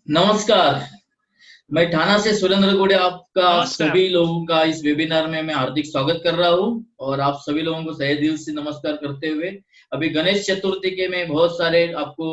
नमस्कार। मैं ठाणा से सुरेंद्र गोड़े आपका नमस्कार। सभी लोगों का इस वेबिनार में मैं हार्दिक स्वागत कर रहा हूं और आप सभी लोगों को तहे दिल से नमस्कार करते हुए अभी गणेश चतुर्थी के मैं बहुत सारे आपको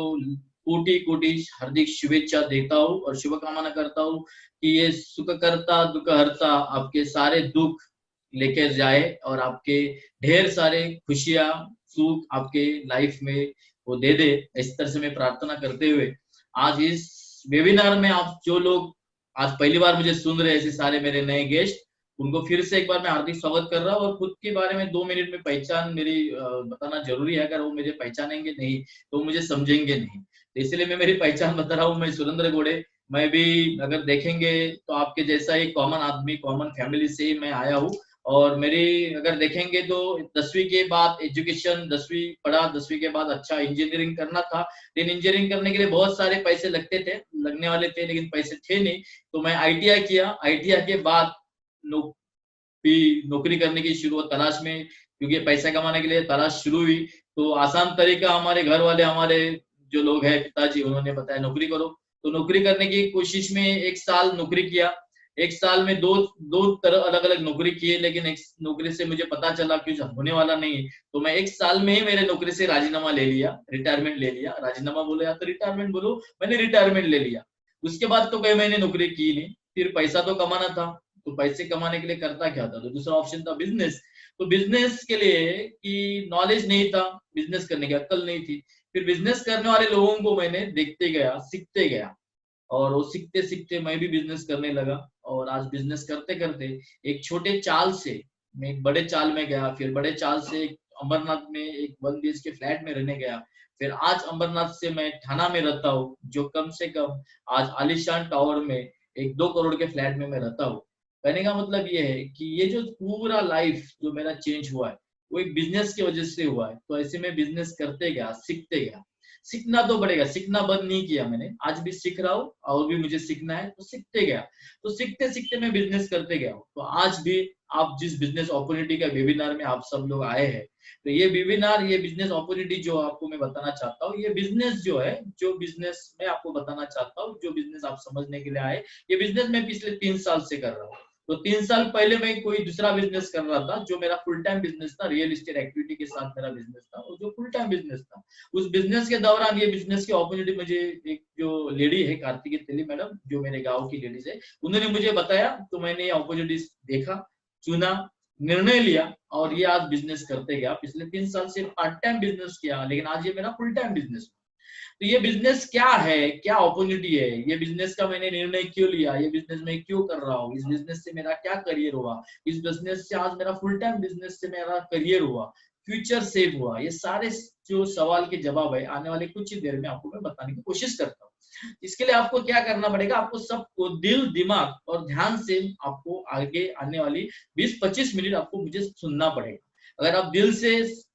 कोटि कोटि हार्दिक शुभेच्छा देता हूं और शुभकामना करता हूं कि ये सुख करता दुख हरता आपके सारे दुख लेकर जाए और आपके ढेर सारे खुशियां सुख आपके लाइफ में वो दे दे। इस तरह से मैं प्रार्थना करते हुए आज इस वेबिनार में आप जो लोग आज पहली बार मुझे सुन रहे हैं, ऐसे सारे मेरे नए गेस्ट, उनको फिर से एक बार मैं हार्दिक स्वागत कर रहा हूँ और खुद के बारे में 2 मिनट में पहचान मेरी बताना जरूरी है। अगर वो मुझे पहचानेंगे नहीं तो वो मुझे समझेंगे नहीं, तो इसलिए मैं मेरी पहचान बता रहा हूँ। मैं सुरेंद्र गोड़े। मैं भी अगर देखेंगे तो आपके जैसा ही कॉमन आदमी, कॉमन फैमिली से ही मैं आया हूँ। और मेरी अगर देखेंगे तो 10वीं के बाद एजुकेशन, 10वीं पढ़ा, 10वीं के बाद अच्छा इंजीनियरिंग करना था। लेकिन इंजीनियरिंग करने के लिए बहुत सारे पैसे लगने वाले थे, लेकिन पैसे थे नहीं। तो मैं आईटीआई किया। आईटीआई के बाद नौकरी करने की शुरुआत तलाश में, क्योंकि पैसा कमाने के लिए तलाश शुरू हुई। तो आसान तरीका हमारे घर वाले, हमारे जो लोग हैं पिताजी, उन्होंने बताया नौकरी करो। तो नौकरी करने की कोशिश में 1 साल नौकरी किया। 1 साल में दो दो तरह अलग अलग नौकरी किए, लेकिन एक नौकरी से मुझे पता चला कि होने वाला नहीं। तो मैं 1 साल में ही मेरे नौकरी से राजीनामा ले लिया, रिटायरमेंट ले लिया। राजीनामा बोलो या तो रिटायरमेंट बोलो, मैंने रिटायरमेंट ले लिया। उसके बाद तो कई महीने नौकरी की नहीं। फिर पैसा तो कमाना था, तो पैसे कमाने के लिए करता क्या था, तो दूसरा ऑप्शन था बिजनेस। तो बिजनेस के लिए कि नॉलेज नहीं था, बिजनेस करने की अक्ल नहीं थी। फिर बिजनेस करने वाले लोगों को मैंने देखते गया, सीखते गया, और वो सीखते सीखते मैं भी बिजनेस करने लगा। और आज बिजनेस करते करते एक छोटे चाल से मैं एक बड़े चाल में गया, फिर बड़े चाल से अमरनाथ में एक 1 BHK फ्लैट में रहने गया। फिर आज अमरनाथ से मैं ठाणा में रहता हूँ, जो कम से कम आज आलिशान टावर में एक 2 करोड़ के फ्लैट में मैं रहता हूँ। कहने का मतलब ये है कि ये जो पूरा लाइफ जो मेरा चेंज हुआ है, वो एक बिजनेस की वजह से हुआ है। तो ऐसे में बिजनेस करते गया, सीखते गया। सीखना तो पड़ेगा, सीखना बंद नहीं किया मैंने, आज भी सीख रहा हूँ और भी मुझे सीखना है, तो सीखते गया। तो सीखते सीखते मैं बिजनेस करते गया हूँ। तो आज भी आप जिस बिजनेस अपॉर्चुनिटी का वेबिनार में आप सब लोग आए हैं, तो ये वेबिनार, ये बिजनेस अपॉर्चुनिटी जो आपको मैं बताना चाहता हूँ, ये बिजनेस जो है, जो बिजनेस मैं आपको बताना चाहता हूँ, जो बिजनेस आप समझने के लिए आए, ये बिजनेस मैं पिछले 3 साल से कर रहा हूँ। तो 3 साल पहले मैं कोई दूसरा बिजनेस कर रहा था, जो मेरा फुल टाइम बिजनेस था, रियल एस्टेट एक्टिविटी के साथ मेरा बिजनेस था, और जो फुल टाइम बिजनेस था। उस बिजनेस के दौरान ये बिजनेस की अपॉर्चुनिटी मुझे एक जो लेडी है, कार्तिकी तेली मैडम, जो मेरे गांव की लेडीज है, उन्होंने मुझे बताया। तो मैंने ये अपॉर्चुनिटी देखा, चुना, निर्णय लिया, और ये आज बिजनेस करते गया। पिछले 3 साल से पार्ट टाइम बिजनेस किया, लेकिन आज ये मेरा फुल टाइम बिजनेस। तो ये बिजनेस क्या है, क्या अपॉर्चुनिटी है, ये बिजनेस का मैंने निर्णय क्यों लिया, ये बिजनेस मैं क्यों कर रहा हूँ, इस बिजनेस से मेरा क्या करियर हुआ, इस बिजनेस से आज मेरा फुल टाइम बिजनेस से मेरा करियर हुआ, फ्यूचर सेव हुआ, ये सारे जो सवाल के जवाब है आने वाले कुछ ही देर में आपको मैं बताने की कोशिश करता हूँ। इसके लिए आपको क्या करना पड़ेगा, आपको सबको दिल दिमाग और ध्यान से आपको आगे आने वाली 20-25 मिनट आपको मुझे सुनना पड़ेगा। अगर आप दिल से,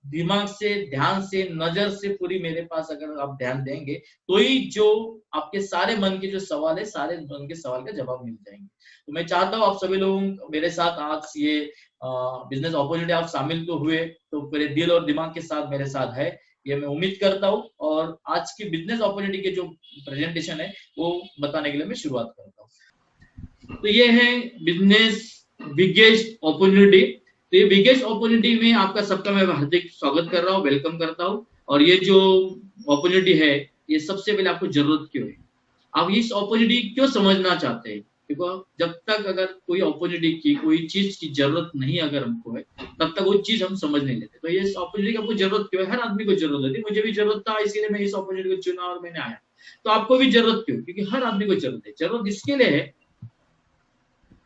दिमाग से, ध्यान से, नजर से पूरी मेरे पास अगर आप ध्यान देंगे, तो ही जो आपके सारे मन के जो सवाल है, सारे मन के सवाल का जवाब मिल जाएंगे। तो मैं चाहता हूँ आप सभी लोग मेरे साथ आज ये बिजनेस अपॉर्चुनिटी आप शामिल तो हुए, तो पूरे दिल और दिमाग के साथ मेरे साथ है, ये मैं उम्मीद करता हूँ। और आज की बिजनेस अपॉर्चुनिटी के जो प्रेजेंटेशन है वो बताने के लिए मैं शुरुआत करता हूँ। तो ये है बिजनेस बिगेस्ट अपॉर्चुनिटी। तो ये बिगेस्ट अपॉर्चुनिटी में आपका सबका मैं हार्दिक स्वागत कर रहा हूँ, वेलकम करता हूँ। और ये जो अपॉर्चुनिटी है, ये सबसे पहले आपको जरूरत क्यों है, आप इस अपॉर्चुनिटी क्यों समझना चाहते हैं। देखो, जब तक अगर कोई अपॉर्चुनिटी की, कोई चीज की जरूरत नहीं अगर हमको है, तब तक वो चीज हम समझ नहीं लेते। तो ये अपॉर्चुनिटी की आपको जरूरत क्यों है, हर आदमी को जरूरत होती है, मुझे भी जरूरत था, इसीलिए मैं इस अपॉर्चुनिटी को चुना और मैंने आया। तो आपको भी जरूरत क्यों, क्योंकि हर आदमी को जरूरत है। जरूरत इसके लिए है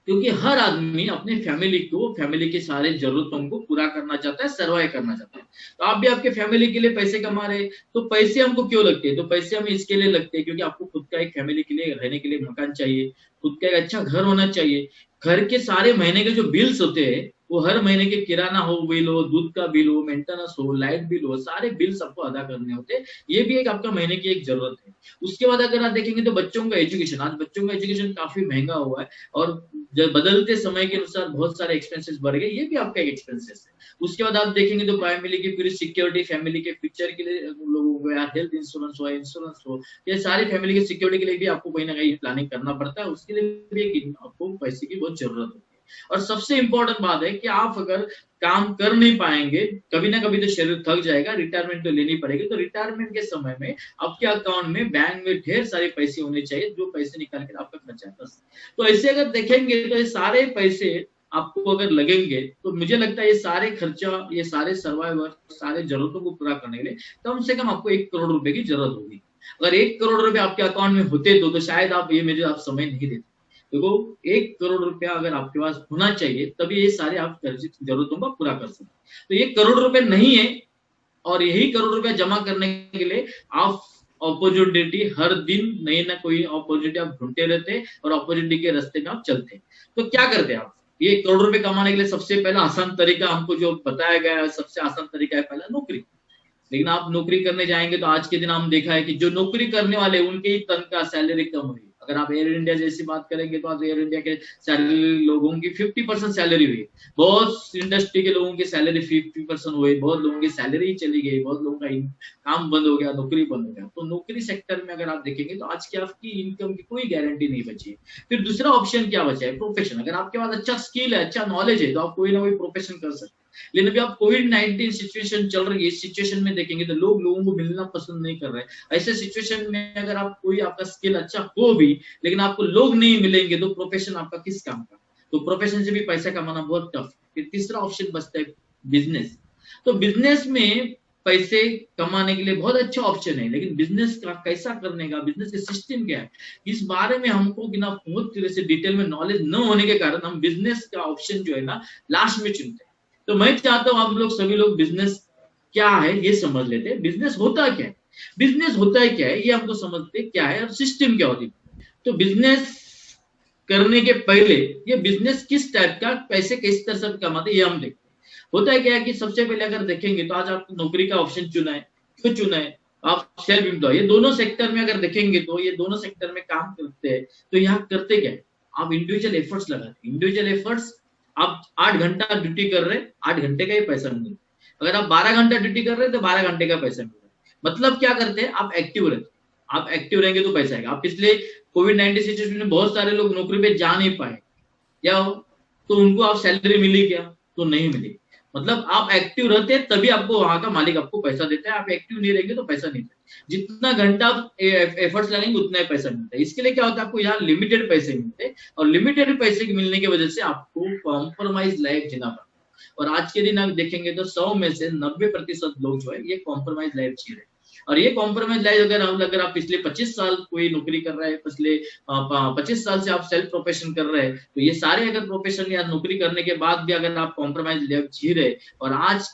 क्योंकि हर आदमी अपने फैमिली के सारे जरूरतों को पूरा करना चाहता है, सर्वाइव करना चाहता है। तो आप भी आपके फैमिली के लिए पैसे कमा रहे हैं। तो पैसे हमको क्यों लगते हैं, तो पैसे हमें इसके लिए लगते हैं क्योंकि आपको खुद का एक फैमिली के लिए रहने के लिए मकान चाहिए, खुद का एक अच्छा घर होना चाहिए। घर के सारे महीने के जो बिल्स होते हैं, वो हर महीने के किराना हो, बिल हो, दूध का बिल हो, मेंटेनेंस हो, लाइट बिल हो, सारे बिल्स आपको अदा करने होते हैं। ये भी एक आपका महीने की एक जरूरत है। उसके बाद अगर आप देखेंगे तो बच्चों का एजुकेशन, आज बच्चों का एजुकेशन काफी महंगा हुआ है। और जब बदलते समय के अनुसार बहुत सारे एक्सपेंसेस बढ़ गए, ये भी आपका एक एक्सपेंसेस है। उसके बाद आप देखेंगे तो फैमिली की पूरी सिक्योरिटी, फैमिली के फ्यूचर के लिए लोगों को या हेल्थ इंश्योरेंस हो, इंश्योरेंस हो, ये सारी फैमिली की सिक्योरिटी के लिए भी आपको कहीं ना कहीं प्लानिंग करना पड़ता है। उसके लिए भी आपको पैसे की बहुत जरूरत होती है। और सबसे इंपॉर्टेंट बात है कि आप अगर काम कर नहीं पाएंगे, कभी ना कभी तो शरीर थक जाएगा, रिटायरमेंट तो लेनी पड़ेगी, तो रिटायरमेंट के समय में आपके अकाउंट में, बैंक में ढेर सारे पैसे होने चाहिए, जो पैसे निकाल कर आपका खर्चा कर सकते। तो ऐसे अगर देखेंगे तो ये सारे पैसे आपको अगर लगेंगे, तो मुझे लगता है ये सारे खर्चा, ये सारे सर्वाइवर, सारे जरूरतों को पूरा करने के लिए कम से कम आपको 1 करोड़ रुपए की जरूरत होगी। अगर 1 करोड़ रुपए आपके अकाउंट में होते तो शायद आप ये मेरे आप समय नहीं देते। देखो, 1 करोड़ रुपया अगर आपके पास होना चाहिए, तभी ये सारे आप जरूरतों को पूरा कर सकते। तो ये करोड़ रुपए नहीं है, और यही करोड़ रुपया जमा करने के लिए आप अपॉर्चुनिटी, हर दिन नई ना कोई अपॉर्चुनिटी आप ढूंढते रहते हैं, और अपॉर्चुनिटी के रास्ते में आप चलते हैं। तो क्या करते हैं आप? ये 1 करोड़ रुपए कमाने के लिए सबसे पहला आसान तरीका हमको जो बताया गया है, सबसे आसान तरीका है पहला नौकरी। लेकिन आप नौकरी करने जाएंगे तो आज के दिन हम देखा है कि जो नौकरी करने वाले उनकी ही तनख्वाह, सैलरी कम हुई। अगर आप एयर इंडिया जैसी बात करेंगे तो आज एयर इंडिया के सैलरी लोगों की 50% सैलरी हुई। बहुत इंडस्ट्री के लोगों की सैलरी 50% हुई, बहुत लोगों की सैलरी चली गई, बहुत लोगों का काम बंद हो गया, नौकरी बंद हो गया। तो नौकरी सेक्टर में अगर आप देखेंगे तो आज की आपकी इनकम की कोई गारंटी नहीं बची। फिर दूसरा ऑप्शन क्या बचा है? प्रोफेशन। अगर आपके पास अच्छा स्किल है, अच्छा नॉलेज है, तो आप कोई ना कोई प्रोफेशन कर सकते हैं। लेकिन अभी आप कोविड-19 सिचुएशन चल रही है, इस सिचुएशन में देखेंगे तो लोग लोगों को मिलना पसंद नहीं कर रहे हैं। ऐसे सिचुएशन में अगर आप कोई आपका स्किल अच्छा हो भी, लेकिन आपको लोग नहीं मिलेंगे, तो प्रोफेशन आपका किस काम का? तो प्रोफेशन से भी पैसा कमाना बहुत टफ। फिर तीसरा ऑप्शन बचता है बिजनेस। तो बिजनेस में पैसे कमाने के लिए बहुत अच्छा ऑप्शन है, लेकिन बिजनेस का कैसा करने का, बिजनेस का सिस्टम क्या है, इस बारे में हमको बिना बहुत तरह से डिटेल में नॉलेज न होने के कारण हम बिजनेस का ऑप्शन जो है ना लास्ट में चुनते हैं। तो मैं चाहता हूं आप लोग सभी लोग बिजनेस क्या है ये समझ लेते हैं। बिजनेस होता क्या है, बिजनेस होता है क्या है ये हमको समझते क्या है, और सिस्टम क्या होती है। तो बिजनेस करने के पहले ये बिजनेस किस टाइप का, पैसे किस तरह से कमाते ये हम देखते हैं। होता है क्या है कि सबसे पहले अगर देखेंगे तो आज आप नौकरी का ऑप्शन चुना है, क्यों चुना है? आप सेल्फ एम्प्लॉय, ये दोनों सेक्टर में अगर देखेंगे तो ये दोनों सेक्टर में काम करते हैं। तो यहाँ करते क्या है? आप इंडिविजुअल एफर्ट्स लगाते हैं। इंडिविजुअल एफर्ट्स, आप 8 घंटा ड्यूटी कर रहे हैं, 8 घंटे का ही पैसा मिल रहा है। अगर आप 12 घंटा ड्यूटी कर रहे हैं तो 12 घंटे का पैसा मिल रहा है। मतलब क्या करते हैं? आप एक्टिव रहते हैं। आप एक्टिव रहेंगे तो पैसा आएगा। आप पिछले कोविड-19 सिचुएशन में बहुत सारे लोग नौकरी पे जा नहीं पाए, या तो उनको आप सैलरी मिली क्या? तो नहीं मिली। मतलब आप एक्टिव रहते हैं तभी आपको वहां का मालिक आपको पैसा देता है। आप एक्टिव नहीं रहेंगे तो पैसा नहीं देता। जितना घंटा आप एफर्ट्स लगाएंगे उतना ही पैसा मिलता है। इसके लिए क्या होता है, आपको यहाँ लिमिटेड पैसे मिलते हैं, और लिमिटेड पैसे मिलने की वजह से आपको कॉम्प्रोमाइज लाइफ जीना पड़ता है। और आज के दिन आप देखेंगे तो 100 में से 90% लोग जो है ये कॉम्प्रोमाइज लाइफ जी रहे हैं। और ये कॉम्प्रोमाइज लाइफ अगर आप पिछले 25 साल कोई नौकरी कर रहा है, पिछले 25 साल से आप सेल्फ प्रोफेशन कर रहे हैं, तो ये सारे अगर प्रोफेशन या नौकरी करने के बाद भी अगर आप कॉम्प्रोमाइज लाइफ जी रहे, और आज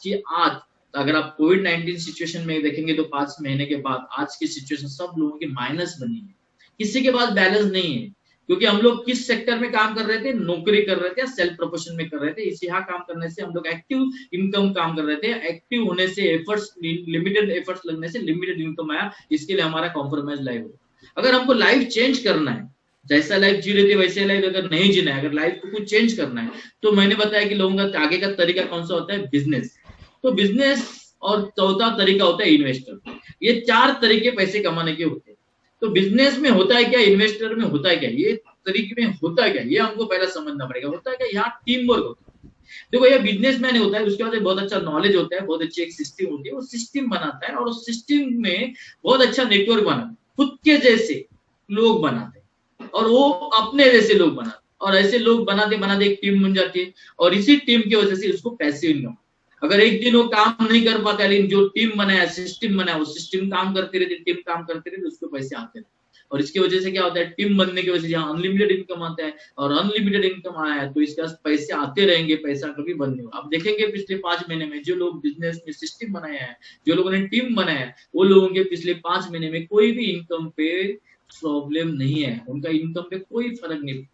अगर आप कोविड-19 सिचुएशन में देखेंगे तो 5 महीने के बाद आज की सिचुएशन सब लोगों की माइनस बनी है। किसी के पास बैलेंस नहीं है, क्योंकि हम लोग किस सेक्टर में काम कर रहे थे? नौकरी कर रहे थे, सेल्फ प्रोफेशन में कर रहे थे। इस यहाँ काम करने से हम लोग एक्टिव इनकम काम कर रहे थे। एक्टिव होने से एफर्ट्स, लिमिटेड एफर्ट्स लगने से लिमिटेड इनकम आया। इसके लिए हमारा कॉम्प्रोमाइज लाइफ हो। अगर हमको लाइफ चेंज करना है, जैसा लाइफ जी रहे थे वैसे लाइफ अगर नहीं जीना है, अगर लाइफ को कुछ चेंज करना है, तो मैंने बताया कि लोगों का आगे का तरीका कौन सा होता है? बिजनेस। तो बिजनेस, और चौथा तरीका होता है इन्वेस्टर। ये 4 तरीके पैसे कमाने के होते हैं। तो बिजनेस में होता है क्या, इन्वेस्टर में होता है क्या, ये तरीके में होता है क्या, ये हमको पहले समझना पड़ेगा। होता है क्या, यहाँ टीम वर्क होता है। देखो, ये बिजनेसमैन होता है, उसके बाद बहुत अच्छा नॉलेज होता है, बहुत अच्छी एक सिस्टम होती है, वो सिस्टम बनाता है, और उस सिस्टम में बहुत अच्छा नेटवर्क बनाता है, खुद के जैसे लोग बनाते हैं, और वो अपने जैसे लोग बनाते हैं, और ऐसे लोग बनाते बनाते एक टीम बन जाती है, और इसी टीम की वजह से उसको पैसे इनकम। अगर एक दिन वो काम नहीं कर पाता, लेकिन जो टीम बनाया, सिस्टम बनाया, वो सिस्टम काम करती रहती, टीम काम करती रहती, उसको पैसे आते रहते। और इसकी वजह से क्या होता है, टीम बनने की वजह से जहाँ अनलिमिटेड इनकम आता है, और अनलिमिटेड इनकम आया है तो इसके पास पैसे आते रहेंगे, पैसा कभी बंद नहीं होगा। आप देखेंगे पिछले 5 महीने में जो लोग बिजनेस में सिस्टम बनाया है, जो लोगों ने टीम बनाया है, वो लोगों के पिछले 5 महीने में कोई भी इनकम पे प्रॉब्लम नहीं है। उनका इनकम पे कोई फर्क नहीं,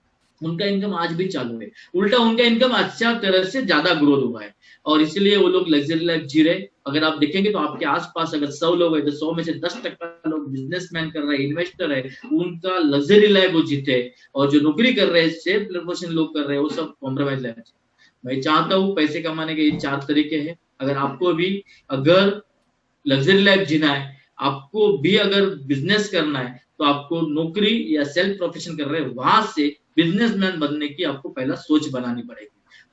उनका इनकम आज भी चालू है। उल्टा उनका इनकम अच्छा तरह से ज्यादा ग्रोथ हुआ है, और इसलिए वो लोग लग्जरी लाइफ जी रहे। अगर आप देखेंगे तो आपके आसपास अगर 100 लोग है तो 100 में से 10% लोग बिजनेसमैन कर रहे हैं, इन्वेस्टर है, उनका लग्जरी लाइफ वो जीते, और जो नौकरी कर रहे हैं, सेल्फ प्रोफेशन लोग कर रहे हैं, वो सब कॉम्प्रोमाइज लाइफ। मैं चाहता हूँ पैसे कमाने के ये 4 तरीके हैं। अगर आपको भी अगर लग्जरी लाइफ जीना है, आपको भी अगर बिजनेस करना है, तो आपको नौकरी या सेल्फ प्रोफेशन कर रहे हैं वहां से बिजनेसमैन बनने की आपको पहला सोच बनानी पड़ेगी,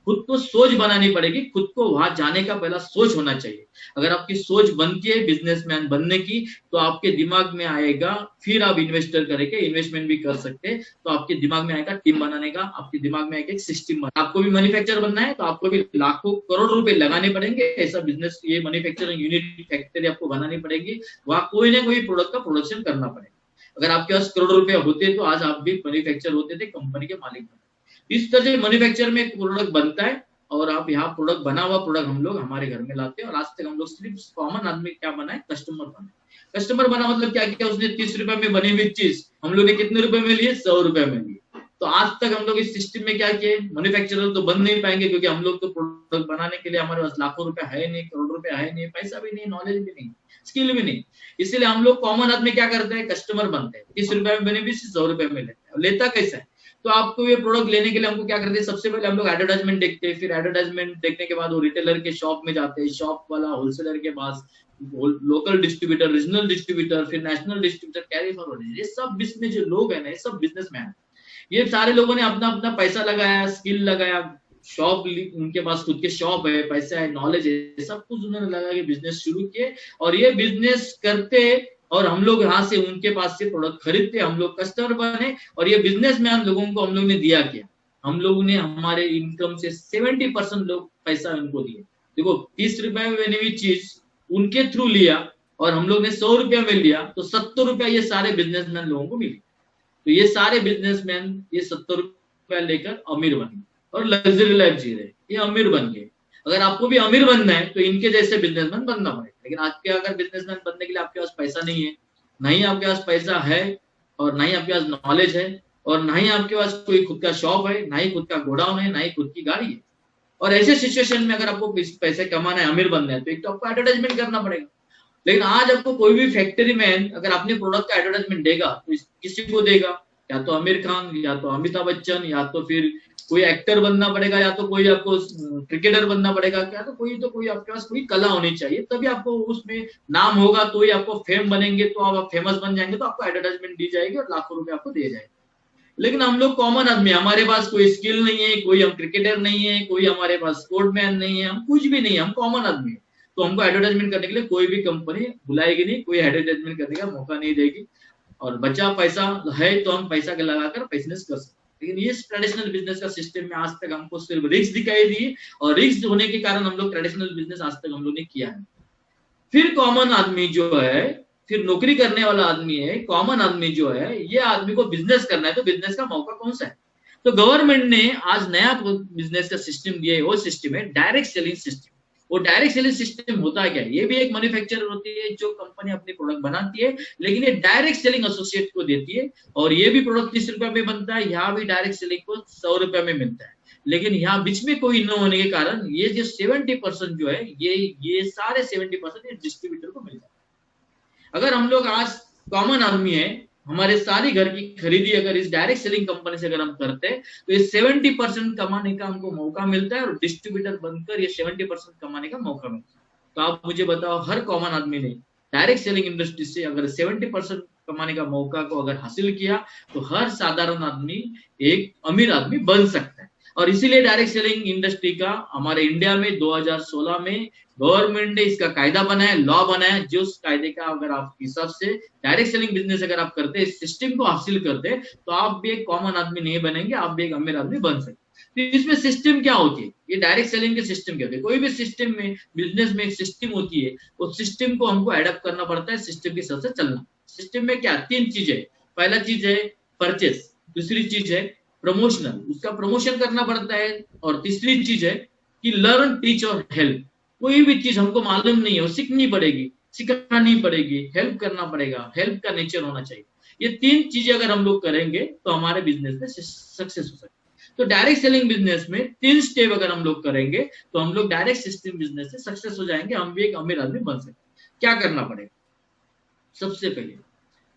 खुद को सोच बनानी पड़ेगी, खुद को वहां जाने का पहला सोच होना चाहिए। अगर आपकी सोच बनती है बिजनेसमैन बनने की, तो आपके दिमाग में आएगा, फिर आप इन्वेस्टर करेंगे, इन्वेस्टमेंट भी कर सकते हैं, तो आपके दिमाग में आएगा टीम बनाने का, आपके दिमाग में आएगा एक सिस्टम। आपको भी मैन्युफैक्चर बनना है तो आपको भी लाखों करोड़ रुपए लगाने पड़ेंगे, ऐसा बिजनेस, ये मैन्युफैक्चरिंग यूनिट फैक्ट्री आपको बनानी पड़ेगी, वहां कोई ना कोई प्रोडक्ट का प्रोडक्शन करना पड़ेगा। अगर आपके पास करोड़ रुपए होते तो आज आप भी मैन्युफैक्चर होते थे, कंपनी के मालिक बनते। इस तरह से मैन्युफैक्चर में एक प्रोडक्ट बनता है, और आप यहाँ प्रोडक्ट बना हुआ प्रोडक्ट हम लोग हमारे घर में लाते हैं, और आज तक हम लोग सिर्फ कॉमन आदमी क्या बना है, कस्टमर बना। कस्टमर बना मतलब क्या किया उसने, 30 रुपए में बनी हुई चीज हम लोग ने कितने रुपए में लिए, 100 रुपए में लिए। तो आज तक हम लोग इस सिस्टम में क्या किए, मैन्युफैक्चरर तो बन नहीं पाएंगे, क्योंकि हम लोग तो प्रोडक्ट बनाने के लिए हमारे पास लाखों रुपए है नहीं, करोड़ रुपए है नहीं, पैसा भी नहीं, नॉलेज भी नहीं, स्किल भी नहीं। इसलिए हम लोग कॉमन आदमी क्या करते हैं, कस्टमर बनते हैं, 30 रुपए में बनी हुई 100 रुपए में लेते हैं। लेता कैसा है, तो आपको ये प्रोडक्ट लेने के लिए हमको क्या करते हैं, सबसे पहले हम लोग एडवर्टाइजमेंट देखते हैं, फिर एडवर्टाइजमेंट देखने के बाद वो रिटेलर के शॉप में जाते हैं, शॉप वाला होलसेलर के पास, लोकल डिस्ट्रीब्यूटर, रीजनल डिस्ट्रीब्यूटर, फिर नेशनल डिस्ट्रीब्यूटर, कैरी फॉरवर्ड, ये सब बिजनेस जो लोग है ना, ये सब बिजनेसमैन। ये सारे लोगों ने अपना अपना पैसा लगाया, स्किल लगाया, शॉप, उनके पास खुद के शॉप है, पैसा है, नॉलेज है, सब कुछ उन्होंने लगा के बिजनेस शुरू किए, और ये बिजनेस करते, और हम लोग यहाँ से उनके पास से प्रोडक्ट खरीदते, हम लोग कस्टमर बने, और ये बिजनेस में हम लोगों को हम लोग ने दिया क्या, हम लोगों ने हमारे इनकम से 70% लोग पैसा उनको दिए। देखो 30 रुपए में बनी हुई चीज उनके थ्रू लिया, और हम लोग ने 100 रुपया में लिया, तो 70 रुपया ये सारे बिजनेसमैन लोगों को मिले। तो ये सारे बिजनेसमैन ये 70 रुपया लेकर अमीर बन गए, और लग्जरी लाइफ जी रहे, ये अमीर बन गए। अगर आपको भी अमीर बनना है तो इनके जैसे बिजनेसमैन बनना पड़ेगा। लेकिन आपके अगर बिजनेसमैन बनने के लिए आपके पास पैसा नहीं है, ना ही आपके पास पैसा है, और ना ही आपके पास नॉलेज है, और ना ही आपके पास कोई खुद का शॉप है, ना ही खुद का गोडाउन है, ना ही खुद की गाड़ी है, और ऐसे सिचुएशन में अगर आपको पैसे कमाना है, अमीर बनना है, तो एक तो आपको एडवर्टाइजमेंट करना पड़ेगा। लेकिन आज आपको कोई भी फैक्ट्री मैन अगर अपने प्रोडक्ट का एडवर्टाइजमेंट देगा तो किसी को देगा, या तो आमिर खान, या तो अमिताभ बच्चन, या तो फिर कोई एक्टर बनना पड़ेगा, या तो कोई आपको क्रिकेटर बनना पड़ेगा, क्या तो कोई आपके पास कोई कला होनी चाहिए, तभी आपको उसमें नाम होगा, तो ही आपको फेम बनेंगे, तो आप फेमस बन जाएंगे, तो आपको एडवर्टाइजमेंट दी जाएगी और लाखों रुपए आपको दिए जाएंगे। लेकिन हम लोग कॉमन आदमी, हमारे पास कोई स्किल नहीं है, कोई हम क्रिकेटर नहीं है, कोई हमारे पास स्पोर्टमैन नहीं है, हम कुछ भी नहीं है, हम कॉमन आदमी है। तो हमको एडवर्टाइजमेंट करने के लिए कोई भी कंपनी बुलाएगी नहीं, कोई एडवर्टाइजमेंट करने का मौका नहीं देगी, और बचा पैसा है तो हम पैसा लगाकर बिजनेस कर सकते। लेकिन ये ट्रेडिशनल बिजनेस का सिस्टम में आज तक हमको सिर्फ रिस्क दिखाई दी, और रिस्क होने के कारण हम लोग ट्रेडिशनल बिजनेस आज तक हम लोग ने किया है। फिर कॉमन आदमी जो है, फिर नौकरी करने वाला आदमी है, कॉमन आदमी जो है, ये आदमी को बिजनेस करना है, तो बिजनेस का मौका कौन सा है, तो गवर्नमेंट ने आज नया बिजनेस का सिस्टम दिया है, वो सिस्टम है डायरेक्ट सेलिंग सिस्टम। वो डायरेक्ट सेलिंग सिस्टम होता है क्या, ये भी एक मैन्युफैक्चरर होती है जो कंपनी अपने प्रोडक्ट बनाती है, लेकिन ये डायरेक्ट सेलिंग एसोसिएट को देती है, और ये भी प्रोडक्ट 30 रुपए में बनता है, यहाँ भी डायरेक्ट सेलिंग को 100 रुपए में मिलता है। लेकिन यहाँ बीच में कोई न होने के कारण ये जो 70% जो है, ये सारे 70% डिस्ट्रीब्यूटर को मिलता है। अगर हम लोग आज कॉमन आदमी है, हमारे सारी घर की खरीदी अगर इस डायरेक्ट सेलिंग कंपनी से अगर हम करते हैं, तो ये 70% कमाने का हमको मौका मिलता है, और डिस्ट्रीब्यूटर बनकर ये 70% कमाने का मौका मिलता है। तो आप मुझे बताओ, हर कॉमन आदमी ने डायरेक्ट सेलिंग इंडस्ट्री से अगर 70% कमाने का मौका को अगर हासिल किया, तो हर साधारण आदमी एक अमीर आदमी बन सकता है। और इसीलिए डायरेक्ट सेलिंग इंडस्ट्री का हमारे इंडिया में 2016 में गवर्नमेंट ने इसका कायदा बनाया, लॉ बनाया, जो उस कायदे का अगर आप हिसाब से डायरेक्ट सेलिंग बिजनेस अगर आप करते, इस सिस्टम को हासिल करते, तो आप भी एक कॉमन आदमी नहीं बनेंगे, आप भी एक अमीर आदमी बन सकते। तो इसमें सिस्टम क्या होती है, ये डायरेक्ट सेलिंग के सिस्टम क्या होते हैं, कोई भी सिस्टम में, बिजनेस में एक सिस्टम होती है, उस सिस्टम को हमको एडप्ट करना पड़ता है, सिस्टम के हिसाब से चलना। सिस्टम में क्या 3 चीज है, पहला चीज है परचेस, दूसरी चीज है प्रमोशनल, उसका प्रमोशन करना पड़ता है, और तीसरी चीज है कि लर्न, टीच और हेल्प। कोई भी चीज हमको मालूम नहीं है, वो सीखनी पड़ेगी, सिखानी पड़ेगी, हेल्प करना पड़ेगा, हेल्प का नेचर होना चाहिए। ये 3 चीजें अगर हम लोग करेंगे तो हमारे बिजनेस में सक्सेस हो सकता है। तो डायरेक्ट सेलिंग बिजनेस में 3 स्टेप अगर हम लोग करेंगे तो हम लोग डायरेक्ट सिस्टम बिजनेस से सक्सेस हो जाएंगे, हम भी एक अमीर आदमी बन सकते। क्या करना पड़ेगा? सबसे पहले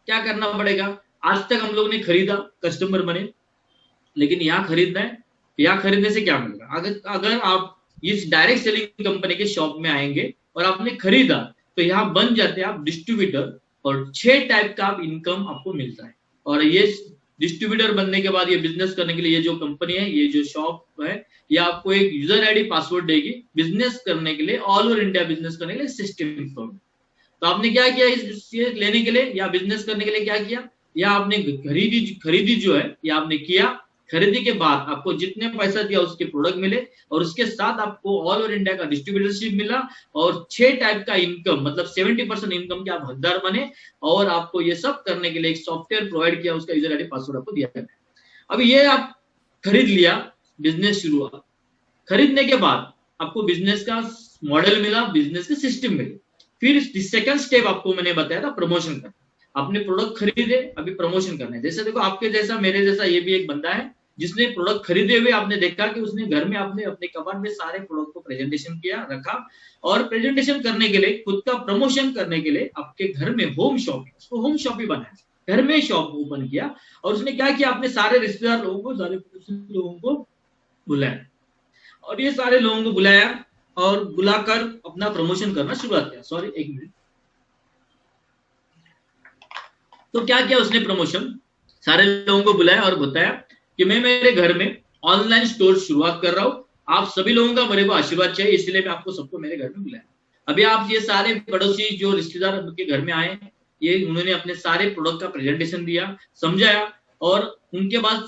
क्या करना पड़ेगा? आज तक हम लोग ने खरीदा, कस्टमर बने, लेकिन यहाँ खरीदना है, यहाँ खरीदने से क्या मिलेगा? अगर आप इस डायरेक्ट सेलिंग कंपनी के शॉप में आएंगे और आपने खरीदा तो यहाँ बन जाते हैं आप डिस्ट्रीब्यूटर, और 6 टाइप का आप इनकम आपको मिलता है। और ये डिस्ट्रीब्यूटर बनने के बाद ये बिजनेस करने के लिए ये जो कंपनी है, ये जो शॉप है, ये आपको एक यूजर आईडी पासवर्ड देगी बिजनेस करने के लिए, ऑल ओवर इंडिया बिजनेस करने के लिए सिस्टम। तो आपने क्या किया इस लेने के लिए या बिजनेस करने के लिए? क्या किया? या आपने खरीदी जो है या आपने किया, खरीदी के बाद आपको जितने पैसा दिया उसके प्रोडक्ट मिले, और उसके साथ आपको ऑल ओवर इंडिया का डिस्ट्रीब्यूटरशिप मिला, और 6 टाइप का इनकम, मतलब 70% इनकम के आप हकदार बने। और आपको ये सब करने के लिए एक सॉफ्टवेयर प्रोवाइड किया, उसका यूजर आईडी पासवर्ड आपको दिया गया। अब ये आप खरीद लिया, बिजनेस शुरू हुआ। खरीदने के बाद आपको बिजनेस का मॉडल मिला, बिजनेस के सिस्टम मिले। फिर सेकंड स्टेप आपको मैंने बताया था प्रमोशन का। आपने प्रोडक्ट खरीदे, अभी प्रमोशन करना है। जैसे देखो आपके जैसा मेरे जैसा ये भी एक बंदा है जिसने प्रोडक्ट खरीदे हुए आपने देखा कि उसने घर में आपने अपने कबाड़ में सारे प्रोडक्ट को प्रेजेंटेशन किया, रखा, और प्रेजेंटेशन करने के लिए, खुद का प्रमोशन करने के लिए आपके घर में होम शॉप, उसको होम शॉप ही बनाया, घर में शॉप ओपन किया। और उसने क्या किया? अपने सारे रिश्तेदार लोगों को, सारे लोगों को बुलाया, और ये सारे लोगों को बुलाया और बुलाकर अपना प्रमोशन करना शुरुआत किया। सॉरी, एक मिनट। तो क्या किया उसने? प्रमोशन, सारे लोगों को बुलाया और बताया कि मैं मेरे घर में ऑनलाइन स्टोर शुरुआत कर रहा हूं, आप सभी लोगों का मेरे को आशीर्वाद चाहिए, इसलिए मैं आपको सबको मेरे घर में बुलाया। अभी आप ये सारे पड़ोसी जो रिश्तेदार उनके घर में आए, ये उन्होंने अपने सारे प्रोडक्ट का प्रेजेंटेशन दिया, समझाया, और उनके बाद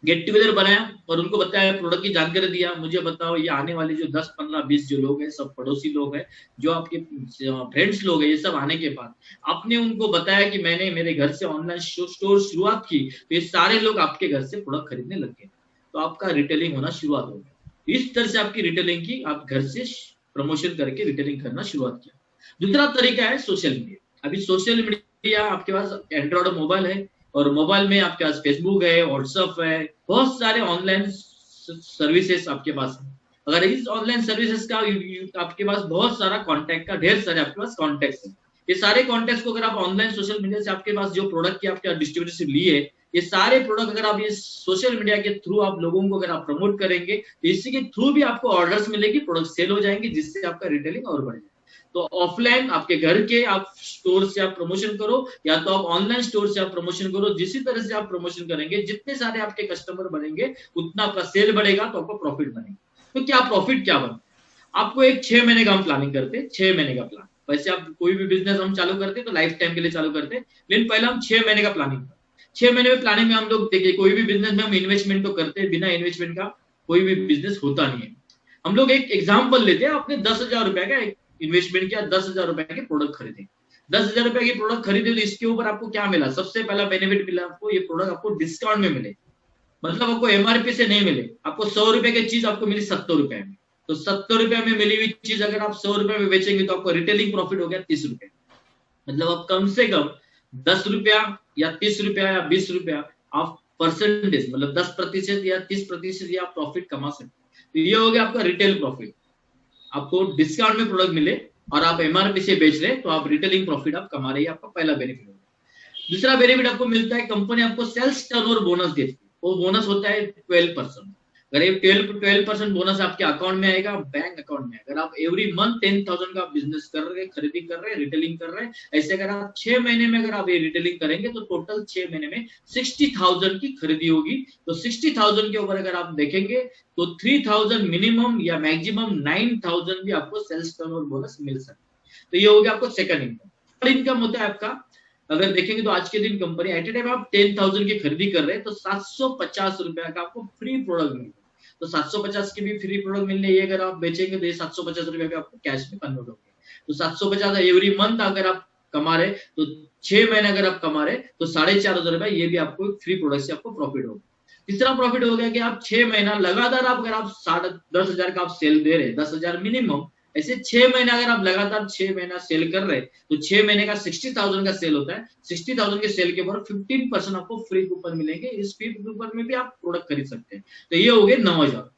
गेट टुगेदर बनाया और उनको बताया, प्रोडक्ट की जानकारी दिया। मुझे बताओ ये आने वाले जो 10, 15, 20 जो लोग हैं, सब पड़ोसी लोग हैं, जो आपके फ्रेंड्स लोग हैं, ये सब आने के बाद आपने उनको बताया कि मैंने मेरे घर से ऑनलाइन स्टोर शुरुआत की, तो ये सारे लोग आपके घर से प्रोडक्ट खरीदने लग गए, तो आपका रिटेलिंग होना शुरुआत हो गया। इस तरह से आपकी रिटेलिंग की, आप घर से प्रमोशन करके रिटेलिंग करना शुरुआत किया। दूसरा तरीका है सोशल मीडिया। अभी सोशल मीडिया आपके पास एंड्रॉइड मोबाइल है, और मोबाइल में आपके पास फेसबुक है, व्हाट्सएप है, बहुत सारे ऑनलाइन सर्विसेज आपके पास है। अगर इस ऑनलाइन सर्विसेज का आपके पास बहुत सारा कॉन्टेक्ट का, ढेर सारे आपके पास कॉन्टेक्ट है। ये सारे कॉन्टेक्ट को अगर आप ऑनलाइन सोशल मीडिया से, आपके पास जो प्रोडक्ट की आपके डिस्ट्रीब्यूटरशिप लिए, ये सारे प्रोडक्ट अगर आप ये सोशल मीडिया के थ्रू आप लोगों को अगर आप प्रमोट करेंगे, तो इसी के थ्रू भी आपको ऑर्डर्स मिलेगी, प्रोडक्ट सेल हो जाएंगे, जिससे आपका रिटेलिंग और बढ़ जाएगा। तो ऑफलाइन आपके घर के आप स्टोर से आप प्रमोशन करो, या तो आप ऑनलाइन स्टोर से आप प्रमोशन करो। जिस तरह से आप प्रमोशन करेंगे, जितने सारे आपके कस्टमर बनेंगे, उतना आपका सेल बढ़ेगा, तो आपको प्रॉफिट बनेगा। तो क्या प्रॉफिट क्या बनता है? आपको एक 6 महीने का हम प्लानिंग करते हैं, 6 महीने का प्लान। वैसे आप कोई भी बिजनेस हम चालू करते हैं तो लाइफ टाइम के लिए चालू करते हैं, लेकिन पहले हम 6 महीने का प्लानिंग करते हैं। 6 महीने में प्लानिंग में हम लोग देखिए, कोई भी बिजनेस में हम इन्वेस्टमेंट तो करते हैं, बिना इन्वेस्टमेंट का कोई भी बिजनेस होता नहीं है। हम लोग एक एग्जाम्पल लेते हैं, आपने 10,000 रुपए का इन्वेस्टमेंट किया, 10,000 रुपए के प्रोडक्ट खरीदे, 10,000 रुपए के प्रोडक्ट खरीदे, तो इसके ऊपर आपको क्या मिला? सबसे पहला बेनिफिट मिला आपको, ये प्रोडक्ट आपको डिस्काउंट में मिले, मतलब आपको एमआरपी से नहीं मिले, आपको 100 रुपए की चीज आपको मिली 70 रुपए में। तो 70 रुपए में मिली हुई चीज अगर आप 100 रुपए में बेचेंगे, तो आपको रिटेलिंग प्रॉफिट हो गया 30 रुपए। मतलब आप कम से कम 10 रुपया या 30 रुपया या 20 रुपया आप परसेंटेज, मतलब 10% या 30% या प्रॉफिट कमा सकते। तो ये हो गया आपका रिटेल प्रॉफिट। आपको डिस्काउंट में प्रोडक्ट मिले और आप एमआरपी से बेच रहे, तो आप रिटेलिंग प्रॉफिट आप कमा रहे हैं, आपका पहला बेनिफिट होगा। दूसरा बेनिफिट आपको मिलता है, कंपनी आपको सेल्स टर्नओवर बोनस देती है। वो बोनस होता है 12%। अगर ये 12% बोनस आपके अकाउंट में आएगा, बैंक अकाउंट में। अगर आप एवरी मंथ 10,000 का बिजनेस कर रहे हैं, खरीदी कर रहे हैं, रिटेलिंग कर रहे हैं, ऐसे अगर आप 6 महीने में अगर आप ये रिटेलिंग करेंगे, तो टोटल 6 महीने में 60,000 की खरीदी होगी। तो 60,000 के ऊपर अगर आप देखेंगे, तो 3,000 मिनिमम या मैक्सिमम 9,000 भी आपको सेल्स टर्नओवर बोनस मिल सकता है। तो ये हो गया आपको सेकंड इनकम। थर्ड इनकम होता है आपका, अगर देखेंगे तो आज के दिन कंपनी एट ए टाइम आप 10,000 की खरीदी कर रहे हैं, तो 750 रुपया का आपको फ्री प्रोडक्ट मिलेगा। तो 750 के भी फ्री प्रोडक्ट मिलने, ये अगर आप बेचेंगे तो ये 750 रुपया भी आपको कैश में कन्वर्ट होगा। तो 750 एवरी मंथ अगर आप कमा रहे, तो 6 महीने अगर आप कमा रहे, तो 4,500 रुपया ये भी आपको फ्री प्रोडक्ट से आपको प्रॉफिट होगा। तीसरा प्रॉफिट हो गया कि आप 6 महीना लगातार आप अगर आप 10,500 का आप सेल दे रहे हैं, 10,000 मिनिमम, ऐसे 6 महीने अगर आप लगातार 6 महीना सेल कर रहे तो 6 महीने का 60,000 का सेल होता है। 60,000 के सेल के ऊपर 15% आपको फ्री कूपन मिलेंगे। इस फ्री कूपन में भी आप प्रोडक्ट खरीद सकते हैं। तो ये हो गए 9,000।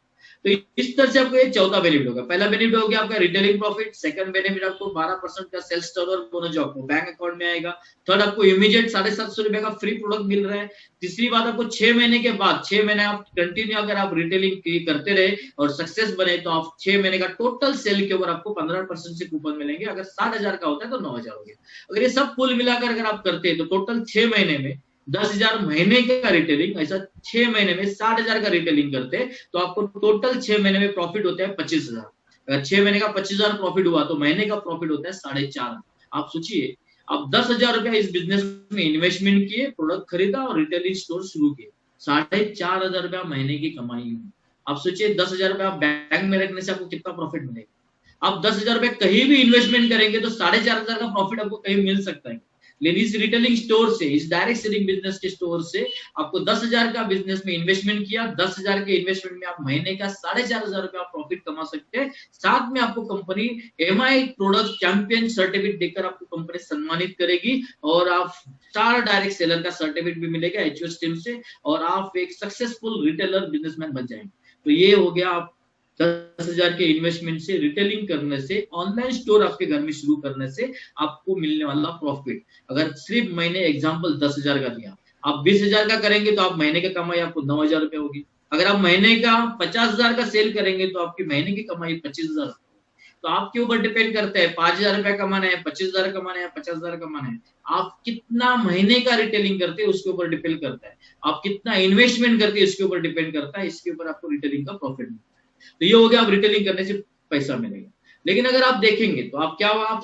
तो इस तरह से आपको ये चौथा बेनिफिट होगा। पहला बेनिफिट हो गया आपका रिटेलिंग प्रॉफिट। सेकंड बेनिफिट आपको 12% का सेल्स टर्नओवर बोनस जो आपको बैंक अकाउंट में आएगा। थर्ड आपको इमीडिएट 750 रुपए का फ्री प्रोडक्ट मिल रहा है। तीसरी बात आपको 6 महीने के बाद, 6 महीने आप कंटिन्यू अगर आप रिटेलिंग करते रहे और सक्सेस बने तो आप 6 महीने का टोटल सेल के ऊपर आपको 15% से कूपन मिलेंगे। अगर 60,000 का होता है तो 9,000 हो गया। अगर ये सब कुल मिलाकर अगर आप करते हैं तो टोटल 6 महीने में 10,000 महीने का रिटेलिंग, ऐसा 6 महीने में 60,000 का रिटेलिंग करते हैं तो आपको टोटल 6 महीने में प्रॉफिट होता है 25,000। अगर 6 महीने का 25,000 प्रॉफिट हुआ तो महीने का प्रॉफिट होता है 4,500। आप सोचिए, आप 10,000 रुपया इस बिजनेस में इन्वेस्टमेंट किए, प्रोडक्ट खरीदा और रिटेलिंग स्टोर शुरू किए, 4,500 रुपया महीने की कमाई हुई। आप सोचिए 10,000 रुपया बैंक में रखने से आपको कितना प्रॉफिट मिलेगा। आप 10,000 रुपया कहीं भी इन्वेस्टमेंट करेंगे तो 4,500 का प्रॉफिट आपको कहीं मिल सकता है। लेकिन इस रिटेलिंग स्टोर से, इस डायरेक्ट सेलिंग बिजनेस के स्टोर से आपको 10,000 का बिजनेस में इन्वेस्टमेंट किया, 10,000 के इन्वेस्टमेंट में आप महीने का 4,500 रुपया प्रॉफिट कमा सकते हैं। साथ में आपको company MI product champion certificate देकर आपको कंपनी सम्मानित करेगी और आप स्टार डायरेक्ट सेलर का सर्टिफिकेट भी मिलेगा एचयूएस टीम से और आप एक सक्सेसफुल रिटेलर बिजनेसमैन बन जाएंगे। तो ये हो गया आप 10,000 के इन्वेस्टमेंट से, रिटेलिंग करने से, ऑनलाइन स्टोर आपके घर में शुरू करने से आपको मिलने वाला प्रॉफिट। अगर सिर्फ महीने एग्जांपल 10,000 का दिया, आप 20,000 का करेंगे तो आप महीने की कमाई आपको 9,000 रुपए होगी। अगर आप महीने का 50,000 का सेल करेंगे तो आपकी महीने की कमाई 25,000। तो आपके ऊपर डिपेंड करता है 5,000 रुपया कमाना है, 25,000 कमाना है, 50,000 कमाना है। आप कितना महीने का रिटेलिंग करते हैं उसके ऊपर डिपेंड करता है। आप कितना इन्वेस्टमेंट करते हैं इसके ऊपर डिपेंड करता है। इसके ऊपर आपको रिटेलिंग का प्रॉफिट मिलता है। तो ये हो गया, आप रिटेलिंग करने से पैसा मिलेगा। लेकिन अगर आप देखेंगे तो आप क्या, आप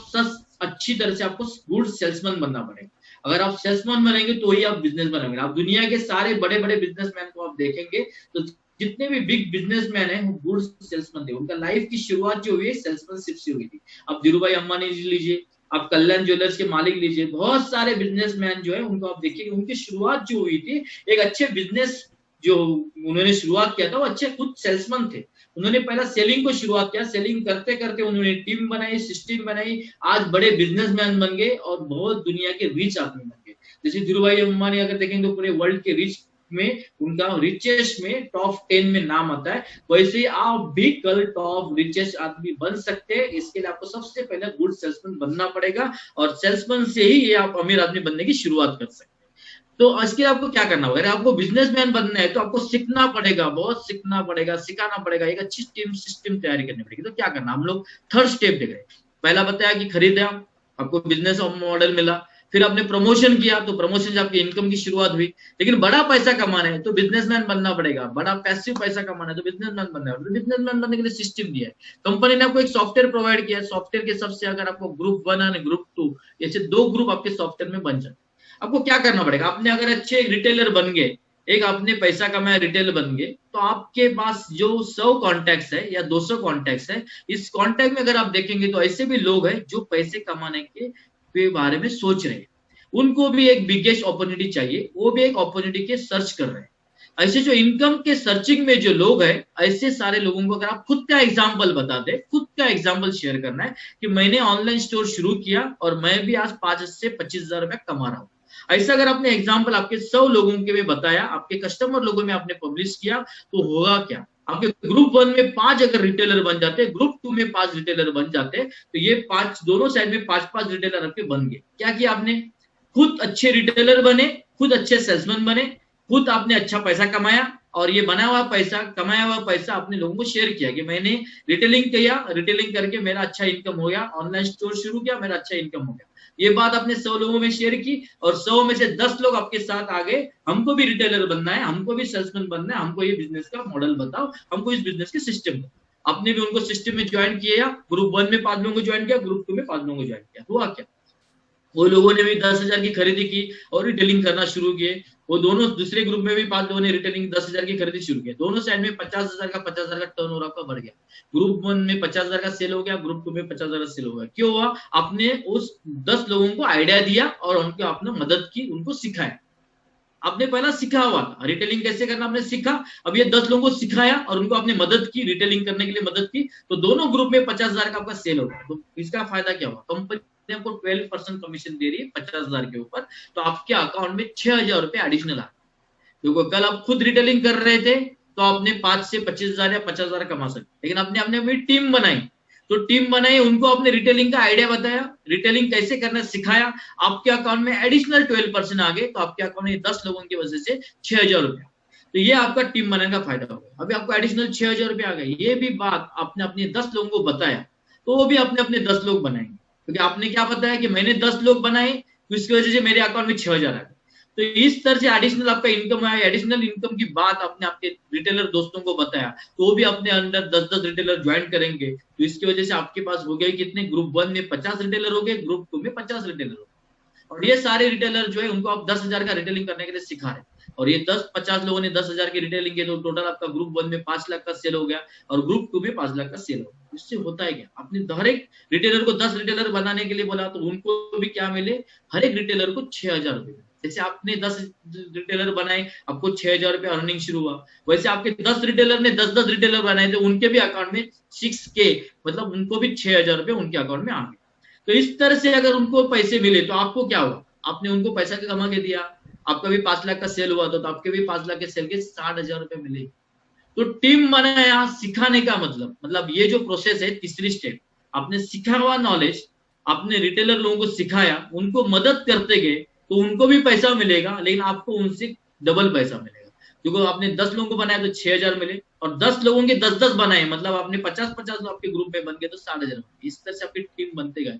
अच्छी तरह से आपको गुड सेल्समैन बनना पड़ेगा। अगर आप सेल्समैन बनेंगे तो ही आप बिजनेस बनेंगे। आप दुनिया के सारे बड़े बड़े बिजनेसमैन को आप देखेंगे तो जितने भी बिग बिजनेसमैन हैं वो गुड सेल्समैन थे। उनका लाइफ की शुरुआत जो हुई है सेल्समैनशिप से हुई थी। आप धीरूभाई अंबानी जी लीजिए, आप कल्याण ज्वेलर्स के मालिक लीजिए, बहुत सारे बिजनेसमैन जो है उनको आप देखिए, उनकी शुरुआत जो हुई थी एक अच्छे बिजनेस जो उन्होंने शुरुआत किया था वो अच्छे खुद सेल्समैन थे। उन्होंने पहला सेलिंग को शुरुआत किया, सेलिंग करते करते उन्होंने टीम बनाई, सिस्टम बनाई, आज बड़े बिजनेसमैन बन गए और बहुत दुनिया के रिच आदमी बन गए। जैसे धीरूभाई अंबानी अगर देखेंगे तो पूरे वर्ल्ड के रिच में उनका रिचेस्ट में टॉप 10 में नाम आता है। वैसे आप भी कल टॉप रिचेस्ट आदमी बन सकते हैं। इसके लिए आपको सबसे पहले गुड सेल्समैन बनना पड़ेगा और सेल्समैन से ही ये आप अमीर आदमी बनने की शुरुआत कर सकते हैं। तो इसके लिए आपको क्या करना होगा, अगर आपको बिजनेसमैन बनना है तो आपको सीखना पड़ेगा, बहुत सीखना पड़ेगा, सिखाना पड़ेगा, एक अच्छी टीम सिस्टम तैयारी करनी पड़ेगी। तो क्या करना, हम लोग थर्ड स्टेप देख रहे हैं। पहला बताया कि खरीदा, आपको बिजनेस मॉडल मिला, फिर आपने प्रमोशन किया तो प्रमोशन से आपकी इनकम की शुरुआत हुई। लेकिन बड़ा पैसा कमाना है तो बिजनेसमैन बनना पड़ेगा, बड़ा पैसिव पैसा कमाना है तो बिजनेसमैन बनना है। तो बिजनेसमैन बनने के लिए सिस्टम दिया है, कंपनी ने आपको एक सॉफ्टवेयर प्रोवाइड किया है। सॉफ्टवेयर के सबसे अगर आपको ग्रुप 1 और ग्रुप 2 ऐसे 2 ग्रुप आपके सॉफ्टवेयर में बन जाए। आपको क्या करना पड़ेगा, आपने अगर अच्छे रिटेलर बन गए, एक आपने पैसा कमाया रिटेलर बन गए, तो आपके पास जो 100 कॉन्टैक्ट्स है या 200 कॉन्टैक्ट्स है, इस कॉन्टैक्ट में अगर आप देखेंगे तो ऐसे भी लोग हैं जो पैसे कमाने के बारे में सोच रहे हैं। उनको भी एक बिगेस्ट अपॉर्चुनिटी चाहिए, वो भी एक अपॉर्चुनिटी के सर्च कर रहे हैं। ऐसे जो इनकम के सर्चिंग में जो लोग हैं, ऐसे सारे लोगों को अगर आप खुद का एग्जांपल बता दे, खुद का एग्जांपल शेयर करना है कि मैंने ऑनलाइन स्टोर शुरू किया और मैं भी आज 5 से 25,000 रुपए कमा रहा हूं। ऐसा अगर आपने एग्जांपल आपके 100 लोगों के में बताया, आपके कस्टमर लोगों में आपने पब्लिश किया, तो होगा क्या, आपके ग्रुप 1 में 5 अगर रिटेलर बन जाते, ग्रुप 2 में 5 रिटेलर बन जाते, तो ये 5 दोनों साइड में 5-5 रिटेलर आपके बन गए। क्या किया आपने, खुद अच्छे रिटेलर बने, खुद अच्छे सेल्समैन बने, खुद आपने अच्छा पैसा कमाया और ये बना हुआ पैसा, कमाया हुआ पैसा आपने लोगों को शेयर किया कि मैंने रिटेलिंग किया, रिटेलिंग करके मेरा अच्छा इनकम हो गया, ऑनलाइन स्टोर शुरू किया, मेरा अच्छा इनकम हो गया। ये बात आपने 100 लोगों में शेयर की और 100 में से 10 लोग आपके साथ आ गए, हमको भी रिटेलर बनना है, हमको भी सेल्समैन बनना है, हमको ये बिजनेस का मॉडल बताओ, हमको इस बिजनेस के सिस्टम बताओ। आपने भी उनको सिस्टम में ज्वाइन किया, ग्रुप 1 में 5 लोगों को ज्वाइन किया, ग्रुप 2 में 5 लोगों को ज्वाइन किया। हुआ क्या, वो लोगों ने भी 10,000 की खरीदी की और रिटेलिंग करना शुरू किए। वो दोनों दूसरे ग्रुप में भी 5 लोगों ने रिटेलिंग 10,000 की खरीदी शुरू की। दोनों साइड में 50,000 का टर्नओवर आपका बढ़ गया। ग्रुप 1 में 50,000 का सेल हो गया, ग्रुप 2 में 50,000 का सेल हो गया। क्यों हुआ, आपने उस 10 लोगों को आइडिया दिया और उनको आपने मदद की, उनको सिखाया। आपने पहला सीखा हुआ था रिटेलिंग कैसे करना, आपने सीखा। अब ये 10 लोगों को सिखाया और उनको आपने मदद की, रिटेलिंग करने के लिए मदद की, तो दोनों ग्रुप में 50,000 का आपका सेल होगा। तो इसका फायदा क्या हुआ, कंपनी आपको 12% कमीशन दे रही है 50,000 के ऊपर, तो आपके अकाउंट में 6,000 रुपए एडिशनल आ। देखो कल आप खुद रिटेलिंग कर रहे थे तो आपने 5 से 25,000 या 50,000 कमा सकते, लेकिन आपने अपने अपनी टीम बनाई, तो टीम बनाई, उनको आपने रिटेलिंग का आइडिया बताया, रिटेलिंग कैसे करना सिखाया, आपके अकाउंट में एडिशनल 12% आ गए, तो आपके अकाउंट में 10 लोगों की वजह से 6,000 रुपया। तो ये आपका टीम बनाने का फायदा होगा। अभी आपको एडिशनल 6,000 रुपया आ गए, ये भी बात आपने अपने 10 लोगों को बताया, तो वो भी अपने अपने 10 लोग बनाएंगे, क्योंकि आपने क्या बताया कि मैंने 10 लोग बनाए, तो इसकी वजह से मेरे अकाउंट में 6,000 आ गए। तो इस तरह से एडिशनल आपका इनकम है। एडिशनल इनकम की बात आपने आपके रिटेलर दोस्तों को बताया, तो वो भी अपने अंदर 10-10 रिटेलर ज्वाइन करेंगे, तो इसकी वजह से आपके पास हो गए कितने, ग्रुप 1 में 50 रिटेलर हो गए, ग्रुप 2 में 50 रिटेलर हो गए। और ये सारे रिटेलर जो है उनको आप 10,000 का रिटेलिंग करने के लिए सिखा रहे हैं, और ये 10-50 लोगों ने 10,000 की रिटेलिंग की, तो टोटल आपका ग्रुप 1 में 5 लाख का सेल हो गया और ग्रुप 2 में 5 लाख का सेल हो गया। इससे होता है क्या, आपने हर एक रिटेलर को 10 रिटेलर बनाने के लिए बोला, तो उनको भी क्या मिले, हर एक रिटेलर को 6,000 रुपए। जैसे आपने 10 रिटेलर बनाए, आपको 6,000 रुपए अर्निंग शुरू हुआ, वैसे आपके 10 रिटेलर ने 10-10 रिटेलर बनाए थे, उनके भी अकाउंट में 6K, मतलब उनको भी 6,000 रुपए उनके अकाउंट में आ गए। तो इस तरह से अगर उनको पैसे मिले तो आपको क्या हुआ, आपने उनको पैसा कमा के दिया, आपका भी 5 लाख का सेल हुआ, तो आपके भी 5 लाख के सेल के 60,000 रुपए मिले। तो टीम बनाया, सिखाने का मतलब ये जो प्रोसेस है, तीसरी स्टेप, आपने सीखा हुआ नॉलेज आपने रिटेलर लोगों को सिखाया, उनको मदद करते गए, तो उनको भी पैसा मिलेगा, लेकिन आपको उनसे डबल पैसा मिलेगा, क्योंकि आपने 10 लोगों को बनाया तो 6,000 मिले, और 10 लोगों के 10-10 बनाए, मतलब आपने 50-50 लोग आपके ग्रुप में बन गए, तो 60,000। इस तरह से आपकी टीम बनते गए।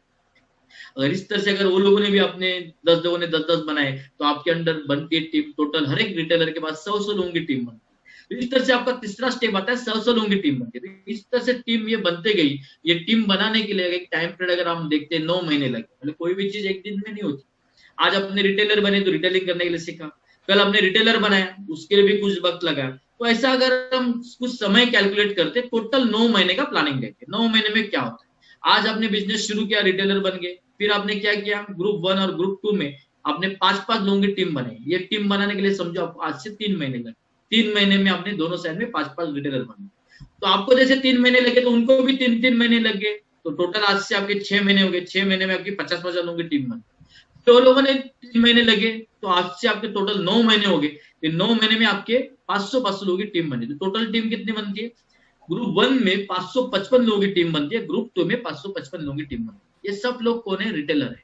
अगर इस तरह से अगर वो लोगों ने भी अपने 10 लोगों ने 10-10 बनाए, तो आपके अंडर बनती है टीम, टोटल हर एक रिटेलर के पास 100-100 लोगों की टीम बनती है। तो इस तरह से आपका तीसरा स्टेप आता है, 100-100 लोगों की टीम बनती है। तो इस तरह से टीम ये बनते गई। ये टीम बनाने के लिए एक टाइम पीरियड अगर हम देखते हैं, 9 महीने लगे, मतलब कोई भी चीज एक दिन में नहीं होती। आज अपने रिटेलर बने तो रिटेलिंग करने के लिए सीखा, कल हमने रिटेलर बनाया, उसके लिए भी कुछ वक्त लगा। तो ऐसा अगर हम कुछ समय कैलकुलेट करते, टोटल 9 महीने का प्लानिंग देखते, 9 महीने में क्या होता है। आज आपने बिजनेस शुरू किया, रिटेलर बन गए, फिर आपने क्या किया, ग्रुप 1 और ग्रुप 2 में आपने 5-5 लोगों की टीम बनाई। ये टीम बनाने के लिए समझो आपको आज से 3 महीने लगे। 3 महीने में आपने दोनों साइड में 5-5 रिटेलर बनाए। तो आपको जैसे 3 महीने लगे, तो उनको भी 3-3 महीने लग गए, तो टोटल आज से आपके 6 महीने हो गए। 6 महीने में आपकी 50-50 लोगों की टीम बनी। तो लोगों ने 3 महीने लगे, तो आज से आपके टोटल 9 महीने हो गए। 9 महीने में आपके 500-500 लोगों की टीम बनी। तो टोटल टीम कितनी बनती है, ग्रुप 1 में 555 लोगों की टीम बनती है, ग्रुप 2 में 555 लोगों की टीम बनती है। ये सब लोग कौन है, रिटेलर है।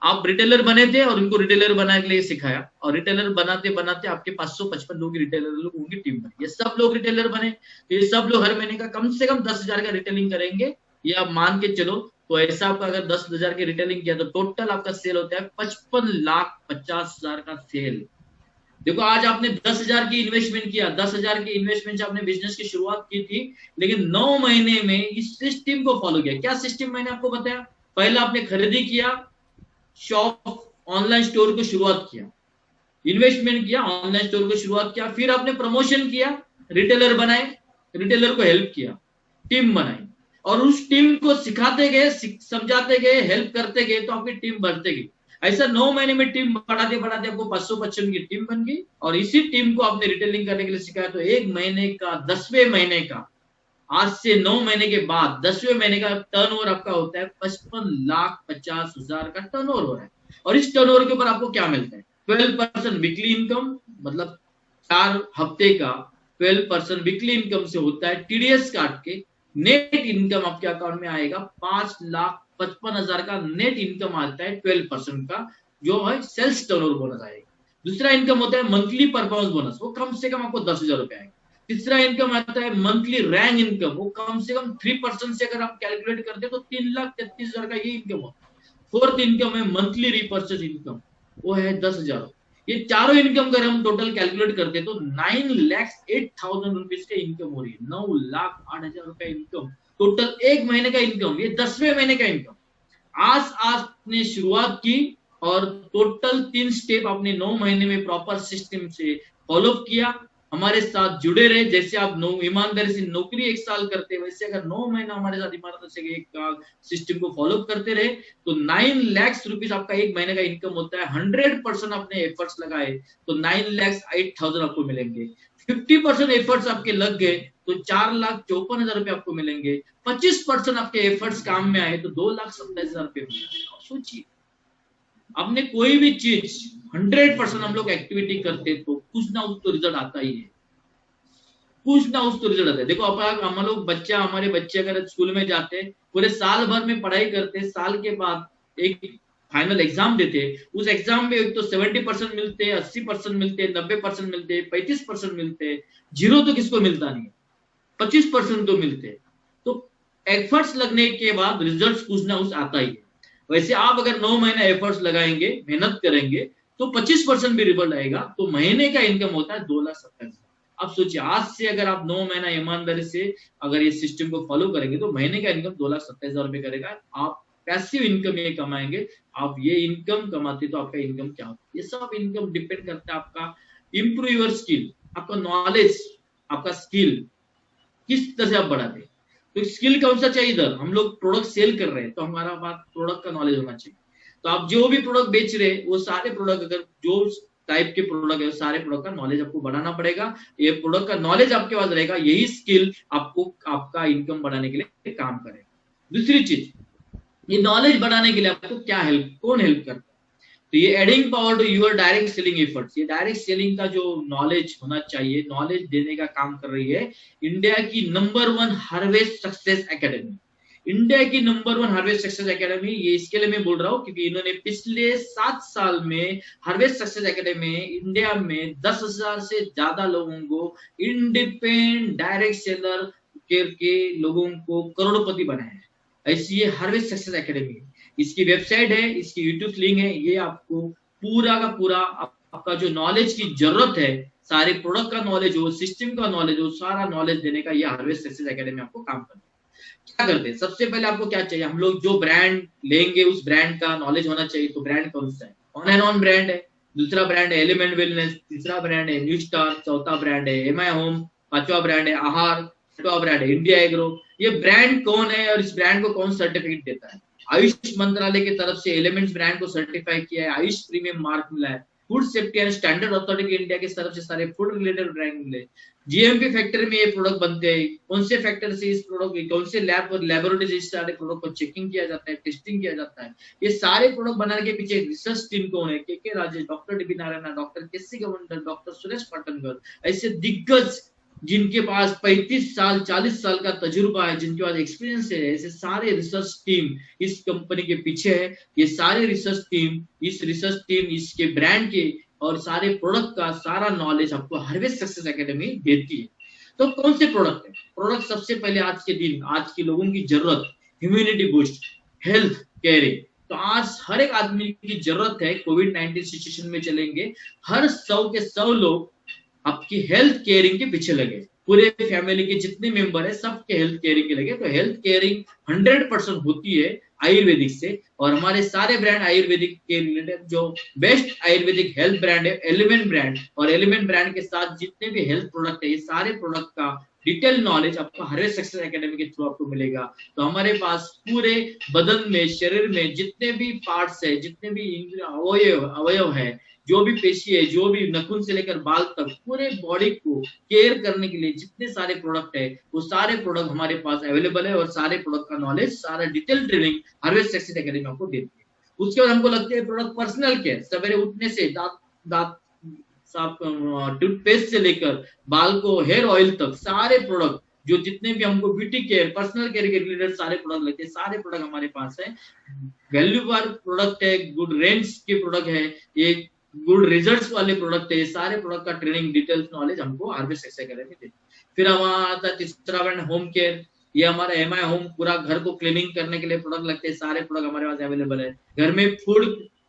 आप रिटेलर बने थे और उनको रिटेलर बनाने के लिए सिखाया, और रिटेलर बनाते बनाते आपके 555 लोगों की रिटेलर लोगों की टीम बनी। ये सब लोग रिटेलर बने, तो ये सब लोग हर महीने का कम से कम 10,000 का रिटेलिंग करेंगे। ये आप मान के चलो, तो ऐसा आपका अगर 10,000 की रिटेलिंग किया, तो टोटल आपका सेल होता है 55,50,000 का सेल। देखो आज आपने 10,000 की इन्वेस्टमेंट किया, 10,000 की इन्वेस्टमेंट से आपने बिजनेस की शुरुआत की थी, लेकिन 9 महीने में इस सिस्टम को फॉलो किया। क्या सिस्टम मैंने आपको बताया, पहला आपने खरीदी किया, शॉप ऑनलाइन स्टोर को शुरुआत किया, इन्वेस्टमेंट किया, ऑनलाइन स्टोर को शुरुआत किया, फिर आपने प्रमोशन किया, रिटेलर बनाए, रिटेलर को हेल्प किया, टीम बनाई, और उस टीम को सिखाते गए, समझाते गए, हेल्प करते गए, तो आपकी टीम बढ़ते गई। ऐसा 9 महीने में टीम बढ़ाते बढ़ाते आपको 555 की टीम बन गई, और इसी टीम को आपने रिटेलिंग करने के लिए सिखाया। तो एक महीने का 10वें महीने का, आज से 9 महीने के बाद 10वें महीने का टर्नओवर आपका होता है 55,50,000 का टर्नओवर हो रहा है। और इस टर्नओवर के ऊपर आपको क्या मिलता है, 12% वीकली इनकम, मतलब 4 हफ्ते का 12% वीकली इनकम से होता है, टीडीएस काट के नेट इनकम आपके अकाउंट में आएगा 5,55,000 का नेट इनकम आता है 12% का, जो है सेल्स टर्नओवर बोनस आएगा। दूसरा इनकम होता है मंथली परफॉर्मेंस बोनस, वो कम से कम आपको 10,000 रुपए आएगा। तीसरा इनकम आता है मंथली रैंक इनकम, वो कम से कम 3% से अगर आप कैलकुलेट करते हैं तो 3,33,000 का ये इनकम होता है। फोर्थ इनकम है मंथली रिपर्चेज इनकम, वो है 10,000। ये चारों इनकम अगर हम टोटल कैलकुलेट करते हैं तो 9,08,000 रुपीज का इनकम हो रही है। 9,08,000 रुपए इनकम टोटल एक महीने का इनकम, ये 10वें महीने का इनकम। आज आपने शुरुआत की और टोटल 3 स्टेप आपने 9 महीने में प्रॉपर सिस्टम से फॉलो किया। हमारे साथ जुड़े रहे। जैसे आप ईमानदारी से नौकरी 1 साल करते, वैसे अगर 9 महीना हमारे साथ ईमानदारी से एक सिस्टम को फॉलो करते रहे तो 9 लाख रुपीज आपका एक महीने का इनकम होता है। 100% अपने एफर्ट्स लगाए तो 9,08,000 आपको मिलेंगे। 50% एफर्ट्स आपके लग गए तो 4,54,000 रुपए आपको मिलेंगे। 25% आपके एफर्ट्स काम में आए तो 2,27,000 रुपए मिलेंगे। सोचिए, आपने कोई भी चीज 100% हम लोग एक्टिविटी करते तो कुछ ना कुछ तो रिजल्ट आता ही है, कुछ ना कुछ तो रिजल्ट आता है। देखो अब हम लोग हमारे बच्चे अगर स्कूल में जाते, पूरे साल भर में पढ़ाई करते, साल के बाद एक फाइनल एग्जाम देते, उस एग्जाम में एक तो 70% मिलते, 80% मिलते, 90% मिलते, 35% मिलते, जीरो तो किसको मिलता नहीं, 25% तो मिलते। तो एफर्ट्स लगने के बाद रिजल्ट कुछ ना कुछ आता ही है। वैसे आप अगर 9 महीना एफर्ट्स लगाएंगे, मेहनत करेंगे तो 25% भी रिजल्ट आएगा, तो महीने का इनकम होता है 2,27,000। अब सोचिए, आज से अगर आप 9 महीना ईमानदारी से अगर ये सिस्टम को फॉलो करेंगे तो महीने का इनकम 2,27,000 रुपए करेगा। आप पैसिव इनकम ये कमाएंगे। आप ये इनकम कमाते तो आपका इनकम क्या होता है, ये सब इनकम डिपेंड करता है आपका इंप्रूव योर स्किल, आपका नॉलेज, आपका स्किल किस तरह से आप बढ़ाते। तो स्किल कौन सा चाहिए, इधर हम लोग प्रोडक्ट सेल कर रहे हैं तो हमारा बात प्रोडक्ट का नॉलेज होना चाहिए। तो आप जो भी प्रोडक्ट बेच रहे हैं वो सारे प्रोडक्ट, अगर जो टाइप के प्रोडक्ट है सारे प्रोडक्ट का नॉलेज आपको बढ़ाना पड़ेगा। ये प्रोडक्ट का नॉलेज आपके पास रहेगा, यही स्किल आपको आपका इनकम बढ़ाने के लिए काम करेगा। दूसरी चीज, ये नॉलेज बढ़ाने के लिए आपको क्या कौन हेल्प करता है, तो ये adding power to your direct selling efforts. ये डायरेक्ट सेलिंग का जो नॉलेज होना चाहिए, नॉलेज देने का काम कर रही है इंडिया की number 1 harvest success academy. India की नंबर 1 हार्वेस्ट सक्सेस एकेडमी, ये इसके लिए मैं बोल रहा हूँ क्योंकि इन्होंने पिछले 7 साल में हार्वेस्ट सक्सेस एकेडमी इंडिया में 10,000 से ज्यादा लोगों को इंडिपेंडेंट डायरेक्ट सेलर के लोगों को करोड़पति बनाया है। ऐसी ये हार्वेस्ट सक्सेस एकेडमी है। इसकी वेबसाइट है, इसकी यूट्यूब लिंक है। ये आपको पूरा का पूरा आपका जो नॉलेज की जरूरत है, सारे प्रोडक्ट का नॉलेज हो, सिस्टम का नॉलेज हो, सारा नॉलेज देने का ये हार्वेस्ट सक्सेस एकेडमी आपको काम करता है। क्या करते हैं, सबसे पहले आपको क्या चाहिए, हम लोग जो ब्रांड लेंगे उस ब्रांड का नॉलेज होना चाहिए। तो ब्रांड कौन सा है, ऑन एंड ऑन ब्रांड है, दूसरा ब्रांड है एलिमेंट वेलनेस, तीसरा ब्रांड है न्यू स्टार, चौथा ब्रांड है एमआई होम, पांचवा ब्रांड है आहार, छठवा ब्रांड है इंडिया एग्रो। ये ब्रांड कौन है और इस ब्रांड को कौन सर्टिफिकेट देता है, आयुष मंत्रालय की तरफ से एलिमेंट्स ब्रांड को सर्टिफाई किया है, आयुष प्रीमियम मार्क मिला है, food safety and standard authority India की तरफ से सारे फूड रिलेटेड ब्रांड मिले, जीएमपी फैक्ट्री में ये प्रोडक्ट बनते हैं, कौन से फैक्टर से इस प्रोडक्ट, कौन से लैब और लेबोरेटरी से इस सारे प्रोडक्ट को चेकिंग किया जाता है, टेस्टिंग किया जाता है। ये सारे प्रोडक्ट बनाने के पीछे रिसर्च टीम कौन है, K Rajesh, doctor DB Narayan, doctor KC गवर्नर, डॉक्टर सुरेश पाटनकर, ऐसे दिग्गज जिनके पास 35 साल 40 साल का तजुर्बा है, जिनके पास एक्सपीरियंस है, ऐसे सारे रिसर्च टीम इस कंपनी के पीछे है। ये सारे रिसर्च टीम इसके ब्रांड के और सारे प्रोडक्ट का सारा नॉलेज आपको हार्वेस्ट सक्सेस एकेडमी देती है। तो कौन से प्रोडक्ट है, प्रोडक्ट सबसे पहले आज के दिन आज के लोगों की जरूरत, इम्यूनिटी बूस्ट, हेल्थ केयरिंग। तो आज हर एक आदमी की जरूरत है, कोविड-19 सिचुएशन में चलेंगे, हर 100 के 100 लोग आपकी हेल्थ केयरिंग के पीछे लगे, पूरे फैमिली के जितने मेंबर है सबके हेल्थ केयरिंग के लगे। तो हेल्थ केयरिंग 100% होती है आयुर्वेदिक से, और हमारे सारे ब्रांड आयुर्वेदिक के रिलेटेड जो बेस्ट आयुर्वेदिक हेल्थ ब्रांड है एलिमेंट ब्रांड, और एलिमेंट ब्रांड के साथ जितने भी हेल्थ प्रोडक्ट है, ये सारे प्रोडक्ट का डिटेल नॉलेज आपको हार्वेस्ट सक्सेस एकेडमी के थ्रू आपको मिलेगा। तो हमारे पास पूरे बदन में, शरीर में जितने भी पार्ट्स है, जितने भी अवयव है, जो भी पेशी है, जो भी नखून से लेकर बाल तक, पूरे बॉडी को केयर करने के लिए जितने सारे प्रोडक्ट है, वो सारे प्रोडक्ट हमारे पास अवेलेबल है, और सारे प्रोडक्ट का नॉलेज, सारा detail training harvest success academy आपको देती है। उसके बाद हमको लगता है प्रोडक्ट पर्सनल केयर, सवेरे उठने से दांत साफ, टूथपेस्ट से लेकर बाल को हेयर ऑयल तक, सारे प्रोडक्ट जो जितने भी हमको ब्यूटी केयर, पर्सनल केयर के रिलेटेड सारे प्रोडक्ट लगते हैं, सारे प्रोडक्ट हमारे पास है। वैल्यू पर प्रोडक्ट है, गुड रेंज के प्रोडक्ट है, ये गुड रिजल्ट्स वाले प्रोडक्ट है, सारे प्रोडक्ट का ट्रेनिंग डिटेल्स नॉलेज हमको हार्वेस्ट सक्सेस एकेडमी देती है। फिर हमारा आता है तीसरा ब्रांड होम केयर, ये हमारा एमआई होम, पूरा घर को क्लीनिंग करने के लिए प्रोडक्ट लगते हैं, सारे प्रोडक्ट हमारे पास अवेलेबल है। घर में फूड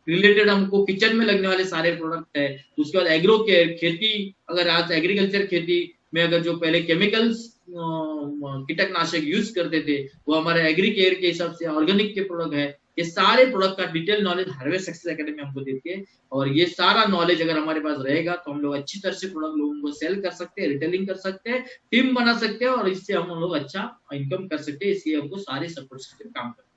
रिलेटेड हमको किचन में लगने वाले सारे प्रोडक्ट है। उसके बाद एग्रो केयर, खेती, अगर आज एग्रीकल्चर खेती में अगर जो पहले केमिकल्स कीटनाशक यूज करते थे, वो हमारे एग्री केयर के हिसाब से ऑर्गेनिक के प्रोडक्ट है। ये सारे प्रोडक्ट का detail knowledge harvest success academy हमको देती है। और ये सारा नॉलेज अगर हमारे पास रहेगा तो हम लोग अच्छी तरह से प्रोडक्ट लोगों को सेल कर सकते हैं, रिटेलिंग कर सकते हैं, टीम बना सकते हैं और इससे हम लोग अच्छा इनकम कर सकते हैं। इसलिए हमको सारे सपोर्ट सिस्टम काम करते हैं।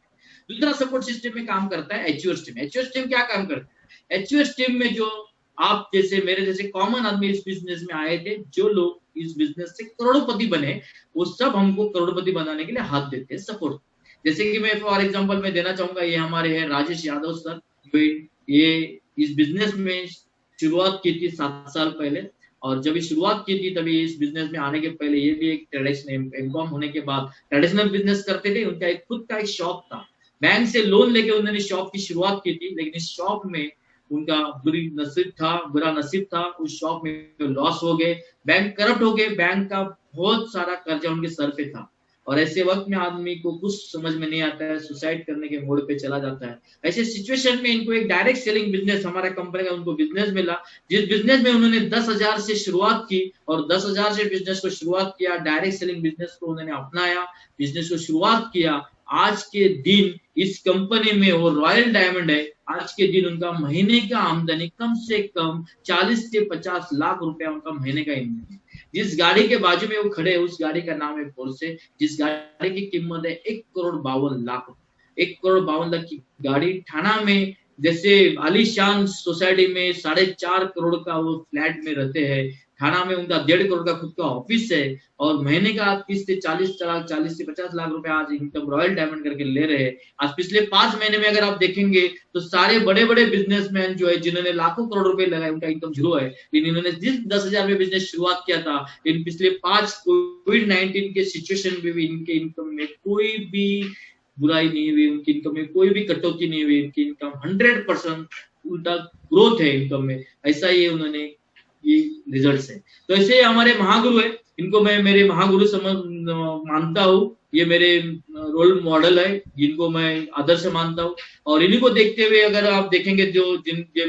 दूसरा सपोर्ट सिस्टम में काम करता है एचयूएस टीम। एचयूएस टीम क्या काम करता है? एचयूएस टीम में जो आप जैसे मेरे जैसे कॉमन आदमी इस बिजनेस में आए थे, जो लोग इस बिजनेस से करोड़पति बने, वो सब हमको करोड़पति बनाने के लिए हाथ देते हैं, सपोर्ट। जैसे कि मैं फॉर एग्जांपल मैं देना चाहूंगा, ये हमारे हैं राजेश यादव सर, जो ये इस बिजनेस में शुरुआत की थी 7 साल पहले। और जब ये शुरुआत की थी तभी इस बिजनेस में आने के पहले ये भी एक ट्रेडिशनल एमकॉम होने के बाद ट्रेडिशनल बिजनेस करते थे। उनका एक खुद का एक शॉप था, बैंक से लोन लेके उन्होंने शॉप की शुरुआत की थी। लेकिन इस शॉप में उनका बुरा नसीब था, उस शॉप में लॉस हो गए, बैंक करप्ट हो गए, बैंक का बहुत सारा कर्जा उनके सर पे था। और ऐसे वक्त में आदमी को कुछ समझ में नहीं आता है, सुसाइड करने के मोड़ पे चला जाता है। ऐसे सिचुएशन में इनको एक डायरेक्ट सेलिंग बिजनेस हमारा कंपनी का उनको बिजनेस मिला, जिस बिजनेस में उन्होंने 10,000 से शुरुआत की और 10,000 से बिजनेस को शुरुआत किया। डायरेक्ट सेलिंग बिजनेस को उन्होंने अपनाया, बिजनेस को शुरुआत किया। आज के दिन इस कंपनी में वो रॉयल डायमंड है। आज के दिन उनका महीने का आमदनी कम से कम 40 से 50 लाख रुपया उनका महीने का इनकम है। जिस गाड़ी के बाजू में वो खड़े हैं उस गाड़ी का नाम है पोर्शे, जिस गाड़ी की कीमत है 1,52,00,000। 1,52,00,000 की गाड़ी थाना में जैसे आलीशान सोसाइटी में 4.5 करोड़ का वो फ्लैट में रहते हैं। थाना में उनका 1.5 करोड़ का खुद का ऑफिस है और महीने का 30 से 40 से 50 लाख रुपए आज इनकम रॉयल डायमंड करके ले रहे हैं। आज पिछले 5 महीने में अगर आप देखेंगे तो सारे बड़े बड़े बिजनेसमैन जो है जिन्होंने लाखों करोड़ रुपए लगाए उनका इनकम जीरो है। लेकिन इन्होंने जिस 10,000 में बिजनेस शुरुआत किया था, इन पिछले 5 कोविड-19 के सिचुएशन में भी इनके इनकम में कोई भी बुराई नहीं हुई, उनकी इनकम में कोई भी कटौती नहीं हुई। इनकी इनकम 100% उल्टा ग्रोथ है इनकम में। ऐसा ही उन्होंने ये रिजल्ट्स है। तो ऐसे हमारे महागुरु है, इनको मैं मेरे महागुरु समझ मानता हूँ। ये मेरे रोल मॉडल है, जिनको मैं आदर्श मानता हूँ। और इन्हीं को देखते हुए अगर आप देखेंगे जो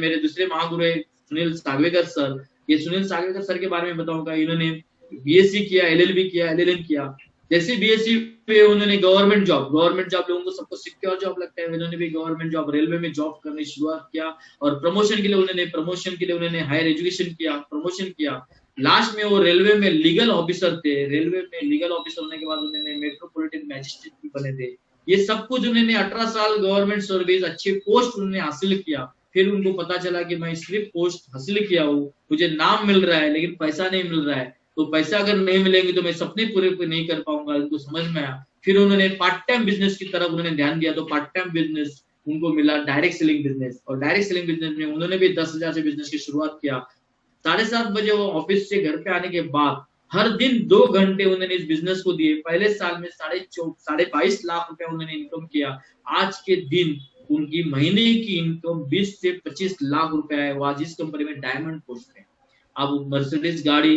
मेरे दूसरे महागुरु है सुनील सागवेकर सर। ये सुनील सागवेकर सर के बारे में बताऊंगा। इन्होंने बीएससी किया, एलएलबी किया, एलएलएम किया। जैसे बीएससी पे उन्होंने गवर्नमेंट जॉब लोगों को सबको सिक्योर जॉब लगता है, उन्होंने भी गवर्नमेंट जॉब रेलवे में जॉब करनी शुरुआत किया। और प्रमोशन के लिए उन्होंने हायर एजुकेशन किया, प्रमोशन किया। लास्ट में वो रेलवे में लीगल ऑफिसर थे। रेलवे में लीगल ऑफिसर होने के बाद उन्होंने मेट्रोपॉलिटन मैजिस्ट्रेट भी बने थे। ये सब कुछ उन्होंने 18 साल गवर्नमेंट सर्विस, अच्छे पोस्ट उन्होंने हासिल किया। फिर उनको पता चला कि मैं सिर्फ पोस्ट हासिल किया हूँ, मुझे नाम मिल रहा है लेकिन पैसा नहीं मिल रहा है। तो पैसा अगर नहीं मिलेंगे तो मैं सपने पूरे नहीं कर पाऊंगा। उनको समझ में आया। फिर उन्होंने पार्ट टाइम बिजनेस की तरफ उन्होंने ध्यान दिया। तो पार्ट टाइम बिजनेस उनको मिला डायरेक्ट सेलिंग बिजनेस। और डायरेक्ट सेलिंग बिजनेस में उन्होंने भी 10,000 से बिजनेस की शुरुआत किया। 7:30 बजे वो ऑफिस से घर पे आने के बाद हर दिन 2 घंटे उन्होंने इस बिजनेस को दिए। पहले साल में 22.5 लाख रुपया उन्होंने इनकम किया। आज के दिन उनकी महीने की इनकम 20 से 25 लाख रुपया है। वो आज इस कंपनी में डायमंड पोस्ट है। अब मर्सिडीज गाड़ी,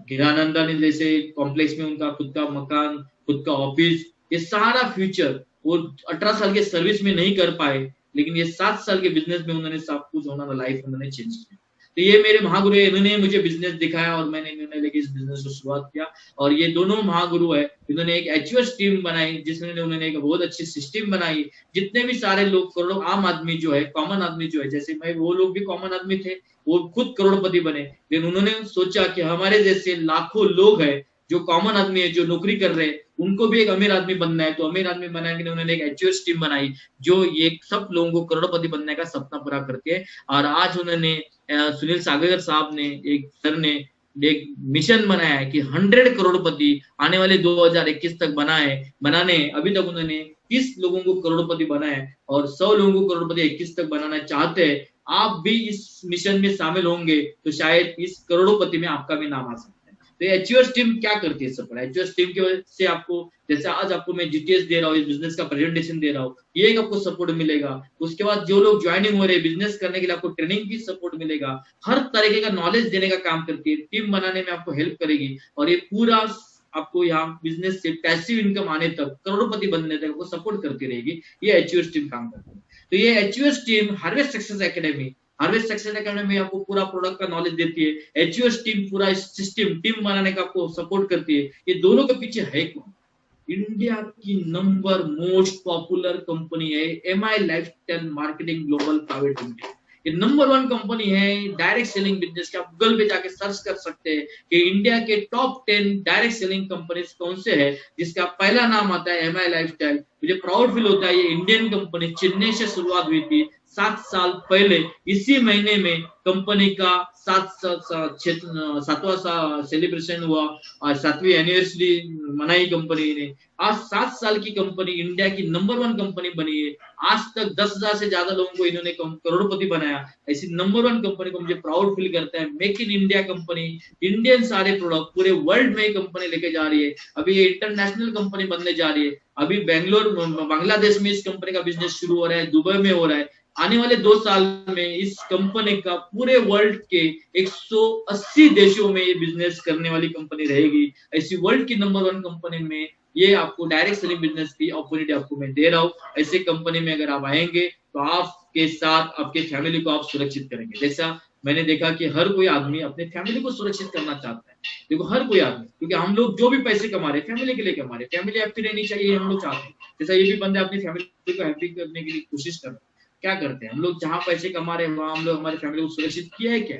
हीरानंदा ने जैसे कॉम्प्लेक्स में उनका खुद का मकान, खुद का ऑफिस, ये सारा फ्यूचर वो 18 साल के सर्विस में नहीं कर पाए, लेकिन ये 7 साल के बिजनेस में उन्होंने सब कुछ उन्होंने लाइफ उन्होंने चेंज किया। तो ये मेरे महागुरु है, इन्होंने मुझे बिजनेस दिखाया और मैंने इन्होंने लेके इस बिजनेस को शुरुआत किया। और ये दोनों महागुरु है, इन्होंने एक एचयूएस टीम बनाई जिसमें उन्होंने एक बहुत अच्छी सिस्टम बनाई। जितने भी सारे लोग करोड़ों आम आदमी जो है, कॉमन आदमी जो है, जैसे मैं, वो लोग भी कॉमन आदमी थे, वो खुद करोड़पति बने। लेकिन उन्होंने सोचा कि हमारे जैसे लाखों लोग हैं जो कॉमन आदमी है, जो नौकरी कर रहे हैं, उनको भी एक अमीर आदमी बनना है। तो अमीर आदमी बनाने के लिए उन्होंने एक एचयूएस टीम बनाई जो ये सब लोगों को करोड़पति बनने का सपना पूरा करती है। और आज उन्होंने सुनील सागवेकर साहब ने, एक सर ने एक मिशन बनाया है कि 100 करोड़पति आने वाले 2021 तक बनाने। अभी तक उन्होंने 30 लोगों को करोड़पति बनाए और 100 लोगों को करोड़पति 21 तक बनाना चाहते हैं। आप भी इस मिशन में शामिल होंगे तो शायद इस करोड़पति में आपका भी नाम आ सकता है। तो एचयूएस टीम क्या करती है? सब एचयूएस टीम की वजह से आपको, जैसे आज आपको मैं जीटीएस दे रहा हूँ, इस बिजनेस का प्रेजेंटेशन दे रहा हूँ, ये एक आपको सपोर्ट मिलेगा। उसके बाद जो लोग ज्वाइनिंग हो रहे हैं बिजनेस करने के लिए, आपको ट्रेनिंग की सपोर्ट मिलेगा। हर तरीके का नॉलेज देने का काम करती है, टीम बनाने में आपको हेल्प करेगी। और ये पूरा आपको यहाँ बिजनेस से पैसिव इनकम आने तक, करोड़पति बनने तक आपको सपोर्ट करती रहेगी। ये एचयूएस टीम काम करती है। तो ये एचयूएस टीम हार्वेस्ट सक्सेस एकेडमी में आपको पूरा प्रोडक्ट का नॉलेज देती है। एचयूएस टीम पूरा सिस्टम टीम बनाने का आपको सपोर्ट करती है। ये दोनों के पीछे है कौन? इंडिया की नंबर मोस्ट पॉपुलर कंपनी है MI lifestyle marketing global private limited. ये नंबर 1 कंपनी है डायरेक्ट सेलिंग बिजनेस के। आप गूगल पे जाके सर्च कर सकते हैं कि इंडिया के टॉप 10 डायरेक्ट सेलिंग कंपनीज कौन से है, जिसका पहला नाम आता है MI लाइफस्टाइल। मुझे प्राउड फील होता है, ये इंडियन कंपनी चेन्नई से शुरुआत हुई थी 7 साल पहले। इसी महीने में कंपनी का 7वां सेलिब्रेशन हुआ और 7वीं एनिवर्सरी मनाई कंपनी ने। आज 7 साल की कंपनी इंडिया की नंबर 1 कंपनी बनी है। आज तक 10,000 से ज्यादा लोगों को इन्होंने करोड़पति बनाया। ऐसी नंबर 1 कंपनी को मुझे प्राउड फील करता है। Make in India company, Indian सारे प्रोडक्ट पूरे वर्ल्ड में कंपनी लेके जा रही है। अभी ये इंटरनेशनल कंपनी बनने जा रही है। अभी बांग्लादेश में इस कंपनी का बिजनेस शुरू हो रहा है, दुबई में हो रहा है। आने वाले 2 साल में इस कंपनी का पूरे वर्ल्ड के 180 देशों में ये बिजनेस करने वाली कंपनी रहेगी। ऐसी वर्ल्ड की नंबर 1 कंपनी में ये आपको डायरेक्ट सेलिंग बिजनेस की अपॉर्चुनिटी आपको मैं दे रहा हूँ। ऐसे कंपनी में अगर आप आएंगे तो आपके साथ आपके फैमिली को आप सुरक्षित करेंगे। जैसा मैंने देखा कि हर कोई आदमी अपने फैमिली को सुरक्षित करना चाहता है। देखो हर कोई आदमी, क्योंकि हम लोग जो भी पैसे कमा रहे हैं फैमिली के लिए कमा रहे हैं, फैमिली हैप्पी रहनी चाहिए, हम लोग चाहते हैं। जैसा ये भी बंदे अपनी फैमिली को हैप्पी करने के लिए कोशिश कर रहे हैं। क्या करते हैं हम लोग, जहां पैसे कमा रहे हैं वहां हम लोग हमारी फैमिली को सुरक्षित किया है क्या?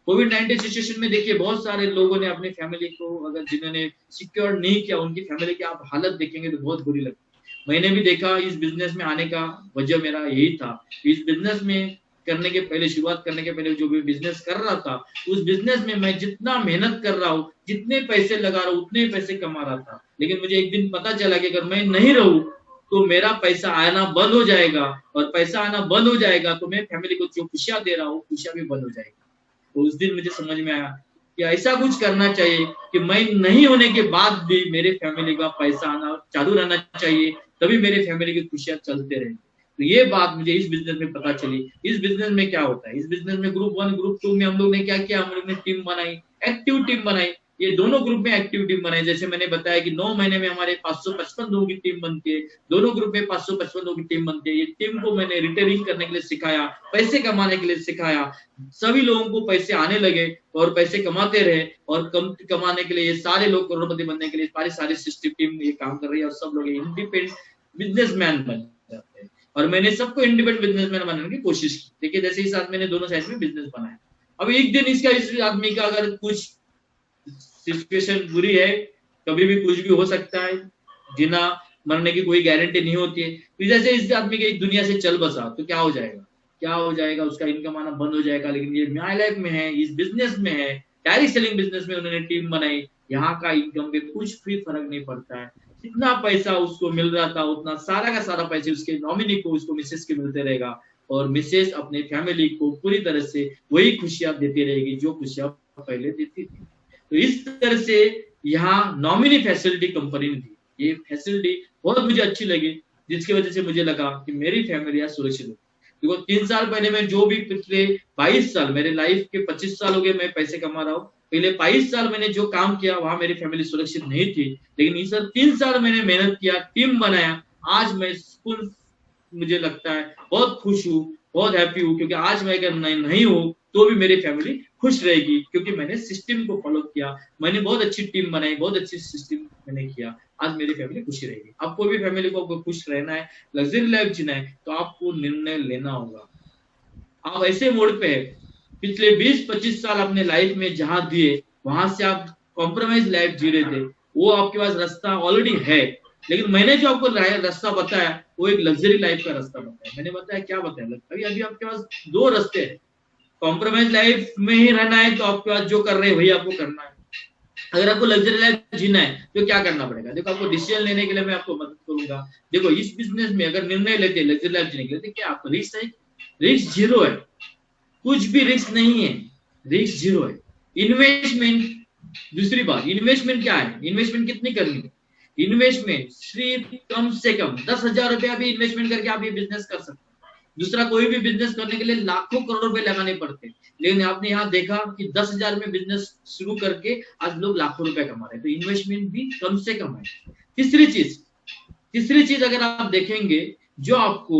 कोविड-19 सिचुएशन में देखिए बहुत सारे लोगों ने अपनी फैमिली को, अगर जिन्होंने सिक्योर नहीं किया, उनकी फैमिली की आप हालत देखेंगे तो बहुत बुरी लगती है। मैंने भी देखा इस बिजनेस में आने का वजह मेरा यही था। इस बिजनेस में करने के पहले, शुरुआत करने के पहले जो भी बिजनेस कर रहा था, उस बिजनेस में मैं जितना मेहनत कर रहा हूँ, जितने पैसे लगा रहा हूँ, उतने पैसे कमा रहा था। लेकिन मुझे एक दिन पता चला कि अगर मैं नहीं रहूं तो मेरा पैसा आना बंद हो जाएगा, और पैसा आना बंद हो जाएगा तो मैं फैमिली को जो खुशियां दे रहा हूँ, खुशियां भी बंद हो जाएगी। तो उस दिन मुझे समझ में आया कि ऐसा कुछ करना चाहिए कि मैं नहीं होने के बाद भी मेरे फैमिली का पैसा आना चालू रहना चाहिए, तभी मेरे फैमिली की खुशियां चलते रहेंगी। तो ये बात मुझे इस बिजनेस में पता चली। इस बिजनेस में क्या होता है, इस बिजनेस में ग्रुप 1 ग्रुप 2 में हम लोग ने क्या किया, हम लोग ने टीम बनाई, एक्टिव टीम बनाई। ये दोनों ग्रुप में एक्टिव टीम बनाई। जैसे मैंने बताया कि 9 महीने में हमारे 555 लोगों की टीम बनती है। दोनों ग्रुप में 555 लोगों की टीम बनती है। ये टीम को मैंने रिटेलिंग करने के लिए सिखाया, पैसे कमाने के लिए सिखाया। सभी लोगों को पैसे आने लगे और पैसे कमाते रहे, और कमाने के लिए ये सारे लोग करोड़पति बनने के लिए सारी सिस्टम टीम ये काम कर रही है, और सब लोग इंडिपेंडेंट बिजनेसमैन बन जाते हैं। और मैंने सबको इंडिपेंडेंट बिजनेसमैन बनाने की कोशिश की। देखिए जैसे इस आदमी ने दोनों साइड में बिजनेस बनाया। अब एक दिन इस आदमी का अगर कुछ सिचुएशन बुरी है, कभी भी कुछ भी हो सकता है, जीना मरने की कोई गारंटी नहीं होती है। तो जैसे इस आदमी के दुनिया से चल बसा तो क्या हो जाएगा, क्या हो जाएगा, उसका इनकम आना बंद हो जाएगा। लेकिन ये माय लाइफ में है, इस बिजनेस में है, डायरेक्ट सेलिंग बिजनेस में उन्होंने टीम बनाई। यहाँ का इनकम पे कुछ भी फर्क नहीं पड़ता है। जितना पैसा उसको मिल रहा था उतना सारा का सारा पैसे उसके नॉमिनी को, उसको मिसेस के मिलते रहेगा, और मिसेस अपने फैमिली को पूरी तरह से वही खुशियां देती रहेगी जो खुशियां पहले देती थी। तो इस तरह से यहाँ नॉमिनी फैसिलिटी कंपनी ने दी। ये फैसिलिटी बहुत मुझे अच्छी लगी, जिसकी वजह से मुझे लगा कि मेरी फैमिली यहाँ सुरक्षित होगी। देखो 3 साल पहले मैं जो भी, पिछले 22 साल मेरे लाइफ के 25 साल हो गए मैं पैसे कमा रहा हूँ। पहले 22 साल मैंने जो काम किया वहां मेरी फैमिली सुरक्षित नहीं थी। लेकिन इस 3 साल मैंने मेहनत किया, टीम बनाया, आज मैं फुल, मुझे लगता है बहुत खुश हूँ, बहुत हैप्पी हूँ। क्योंकि आज मैं अगर नहीं हूँ तो भी मेरी फैमिली खुश रहेगी, क्योंकि मैंने सिस्टम को फॉलो किया, मैंने बहुत अच्छी टीम बनाई, बहुत अच्छी सिस्टम मैंने किया। आज मेरी फैमिली खुशी रहेगी। आपको भी फैमिली को खुश रहना है, लग्जरी लाइफ जीना है, तो आपको निर्णय लेना होगा। आप ऐसे मोड पे है, पिछले 20-25 साल अपने लाइफ में जहां दिए, वहां से आप कॉम्प्रोमाइज लाइफ जी रहे थे, वो आपके पास रास्ता ऑलरेडी है। लेकिन मैंने जो आपको रास्ता बताया वो एक लग्जरी लाइफ का रास्ता बताया। मैंने बताया क्या बताया, अभी आपके पास 2 रास्ते हैं। कॉम्प्रोमाइज लाइफ में ही रहना है तो आपके पास जो कर रहे हैं वही आपको करना है। अगर आपको लग्जरी लाइफ जीना है तो क्या करना पड़ेगा, देखो आपको डिसीजन लेने के लिए मैं आपको मदद करूंगा। देखो इस बिजनेस में अगर निर्णय लेते हैं लग्जरी लाइफ जीने के लिए, तो क्या आपको रिस्क है? रिस्क जीरो है, कुछ भी रिस्क नहीं है, रिस्क जीरो है। इन्वेस्टमेंट, दूसरी बात, इन्वेस्टमेंट क्या है, इन्वेस्टमेंट कितनी करनी है? इन्वेस्टमेंट सिर्फ कम से कम 10,000 रुपया भी इन्वेस्टमेंट करके आप ये बिजनेस कर सकते हैं। दूसरा कोई भी बिजनेस करने के लिए लाखों करोड़ रुपए लगाने पड़ते हैं, लेकिन आपने यहाँ देखा कि 10,000 में बिजनेस शुरू करके आज लोग लाखों रुपए कमा रहे हैं। तो इन्वेस्टमेंट भी कम से कम है। तीसरी चीज अगर आप देखेंगे, जो आपको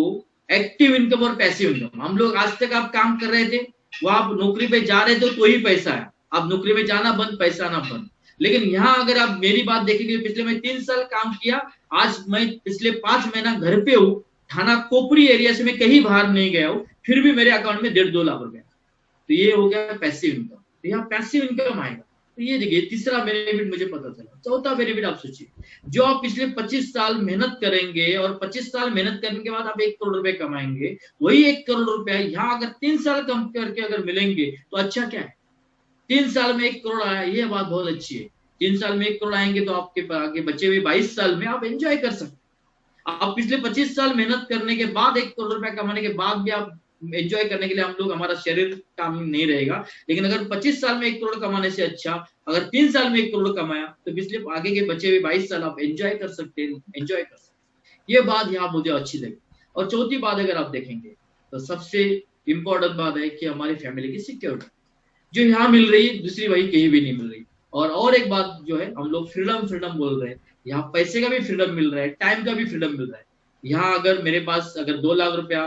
एक्टिव इनकम और पैसिव इनकम, हम लोग आज तक आप काम कर रहे थे, वो आप नौकरी पे जा रहे थे तो ही पैसा है, आप नौकरी में जाना बंद, पैसा आना बंद। लेकिन यहाँ अगर आप मेरी बात देखेंगे, पिछले मैं 3 साल काम किया, आज मैं पिछले 5 महीना घर पे हूँ, थाना कोपरी एरिया से मैं कहीं बाहर नहीं गया हूँ, फिर भी मेरे अकाउंट में 1.5-2 लाख रुपए। तो ये हो गया पैसिव इनकम। तो यहाँ पैसिव इनकम आएगा। तो ये देखिए तीसरा बेनिफिट मुझे पता चला। चौथा बेनिफिट आप सोचिए, जो आप पिछले 25 साल मेहनत करेंगे और 25 साल मेहनत करने के बाद आप 1 करोड़ रुपए कमाएंगे, वही 1 करोड़ रुपया यहाँ अगर 3 साल कम करके अगर मिलेंगे तो अच्छा क्या है। 3 साल में 1 करोड़ आया, ये बात बहुत अच्छी है। 3 साल में 1 करोड़ आएंगे तो आपके आगे बचे हुए 22 साल में आप एंजॉय कर सकते। आप पिछले 25 साल मेहनत करने के बाद 1 करोड़ रुपया कमाने के बाद भी आप एंजॉय करने के लिए हम लोग, हमारा शरीर काम नहीं रहेगा। लेकिन अगर 25 साल में 1 करोड़ कमाने से अच्छा अगर 3 साल में 1 करोड़ कमाया तो पिछले आगे के बचे हुए 22 साल आप एंजॉय कर सकते हैं, एंजॉय कर सकते। ये बात यहाँ मुझे अच्छी लगी। और चौथी बात अगर आप देखेंगे तो सबसे इंपॉर्टेंट बात है कि हमारी फैमिली की सिक्योरिटी जो यहाँ मिल रही है, दूसरी वही कहीं भी नहीं मिल रही। और एक बात जो है, हम लोग फ्रीडम फ्रीडम बोल रहे हैं, यहाँ पैसे का भी फ्रीडम मिल रहा है, टाइम का भी फ्रीडम मिल रहा है। यहाँ अगर मेरे पास अगर 2 लाख रुपया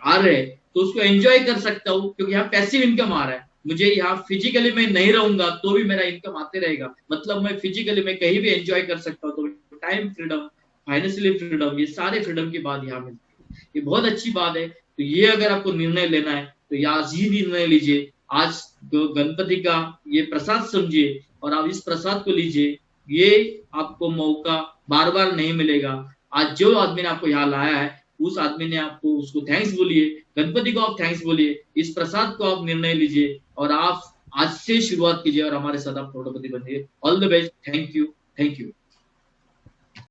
आ रहे हैं तो उसको एंजॉय कर सकता हूँ, क्योंकि यहाँ पैसिव इनकम आ रहा है। मुझे यहाँ फिजिकली मैं नहीं रहूंगा तो भी मेरा इनकम आते रहेगा, मतलब मैं फिजिकली मैं कहीं भी एंजॉय कर सकता हूँ। तो टाइम फ्रीडम, फाइनेंशियली फ्रीडम, ये सारे फ्रीडम की बात यहाँ मिलती है। ये बहुत अच्छी बात है। तो ये अगर आपको निर्णय लेना है तो आज ही निर्णय लीजिए। आज तो गणपति का ये प्रसाद समझिए और आप इस प्रसाद को लीजिए। ये आपको मौका बार बार नहीं मिलेगा। आज जो आदमी ने आपको यहाँ लाया है उस आदमी ने आपको, उसको थैंक्स बोलिए, गणपति को आप थैंक्स बोलिए, इस प्रसाद को आप निर्णय लीजिए और आप आज से शुरुआत कीजिए और हमारे साथ आप करोड़पति बनिए। All the best. Thank you, thank you.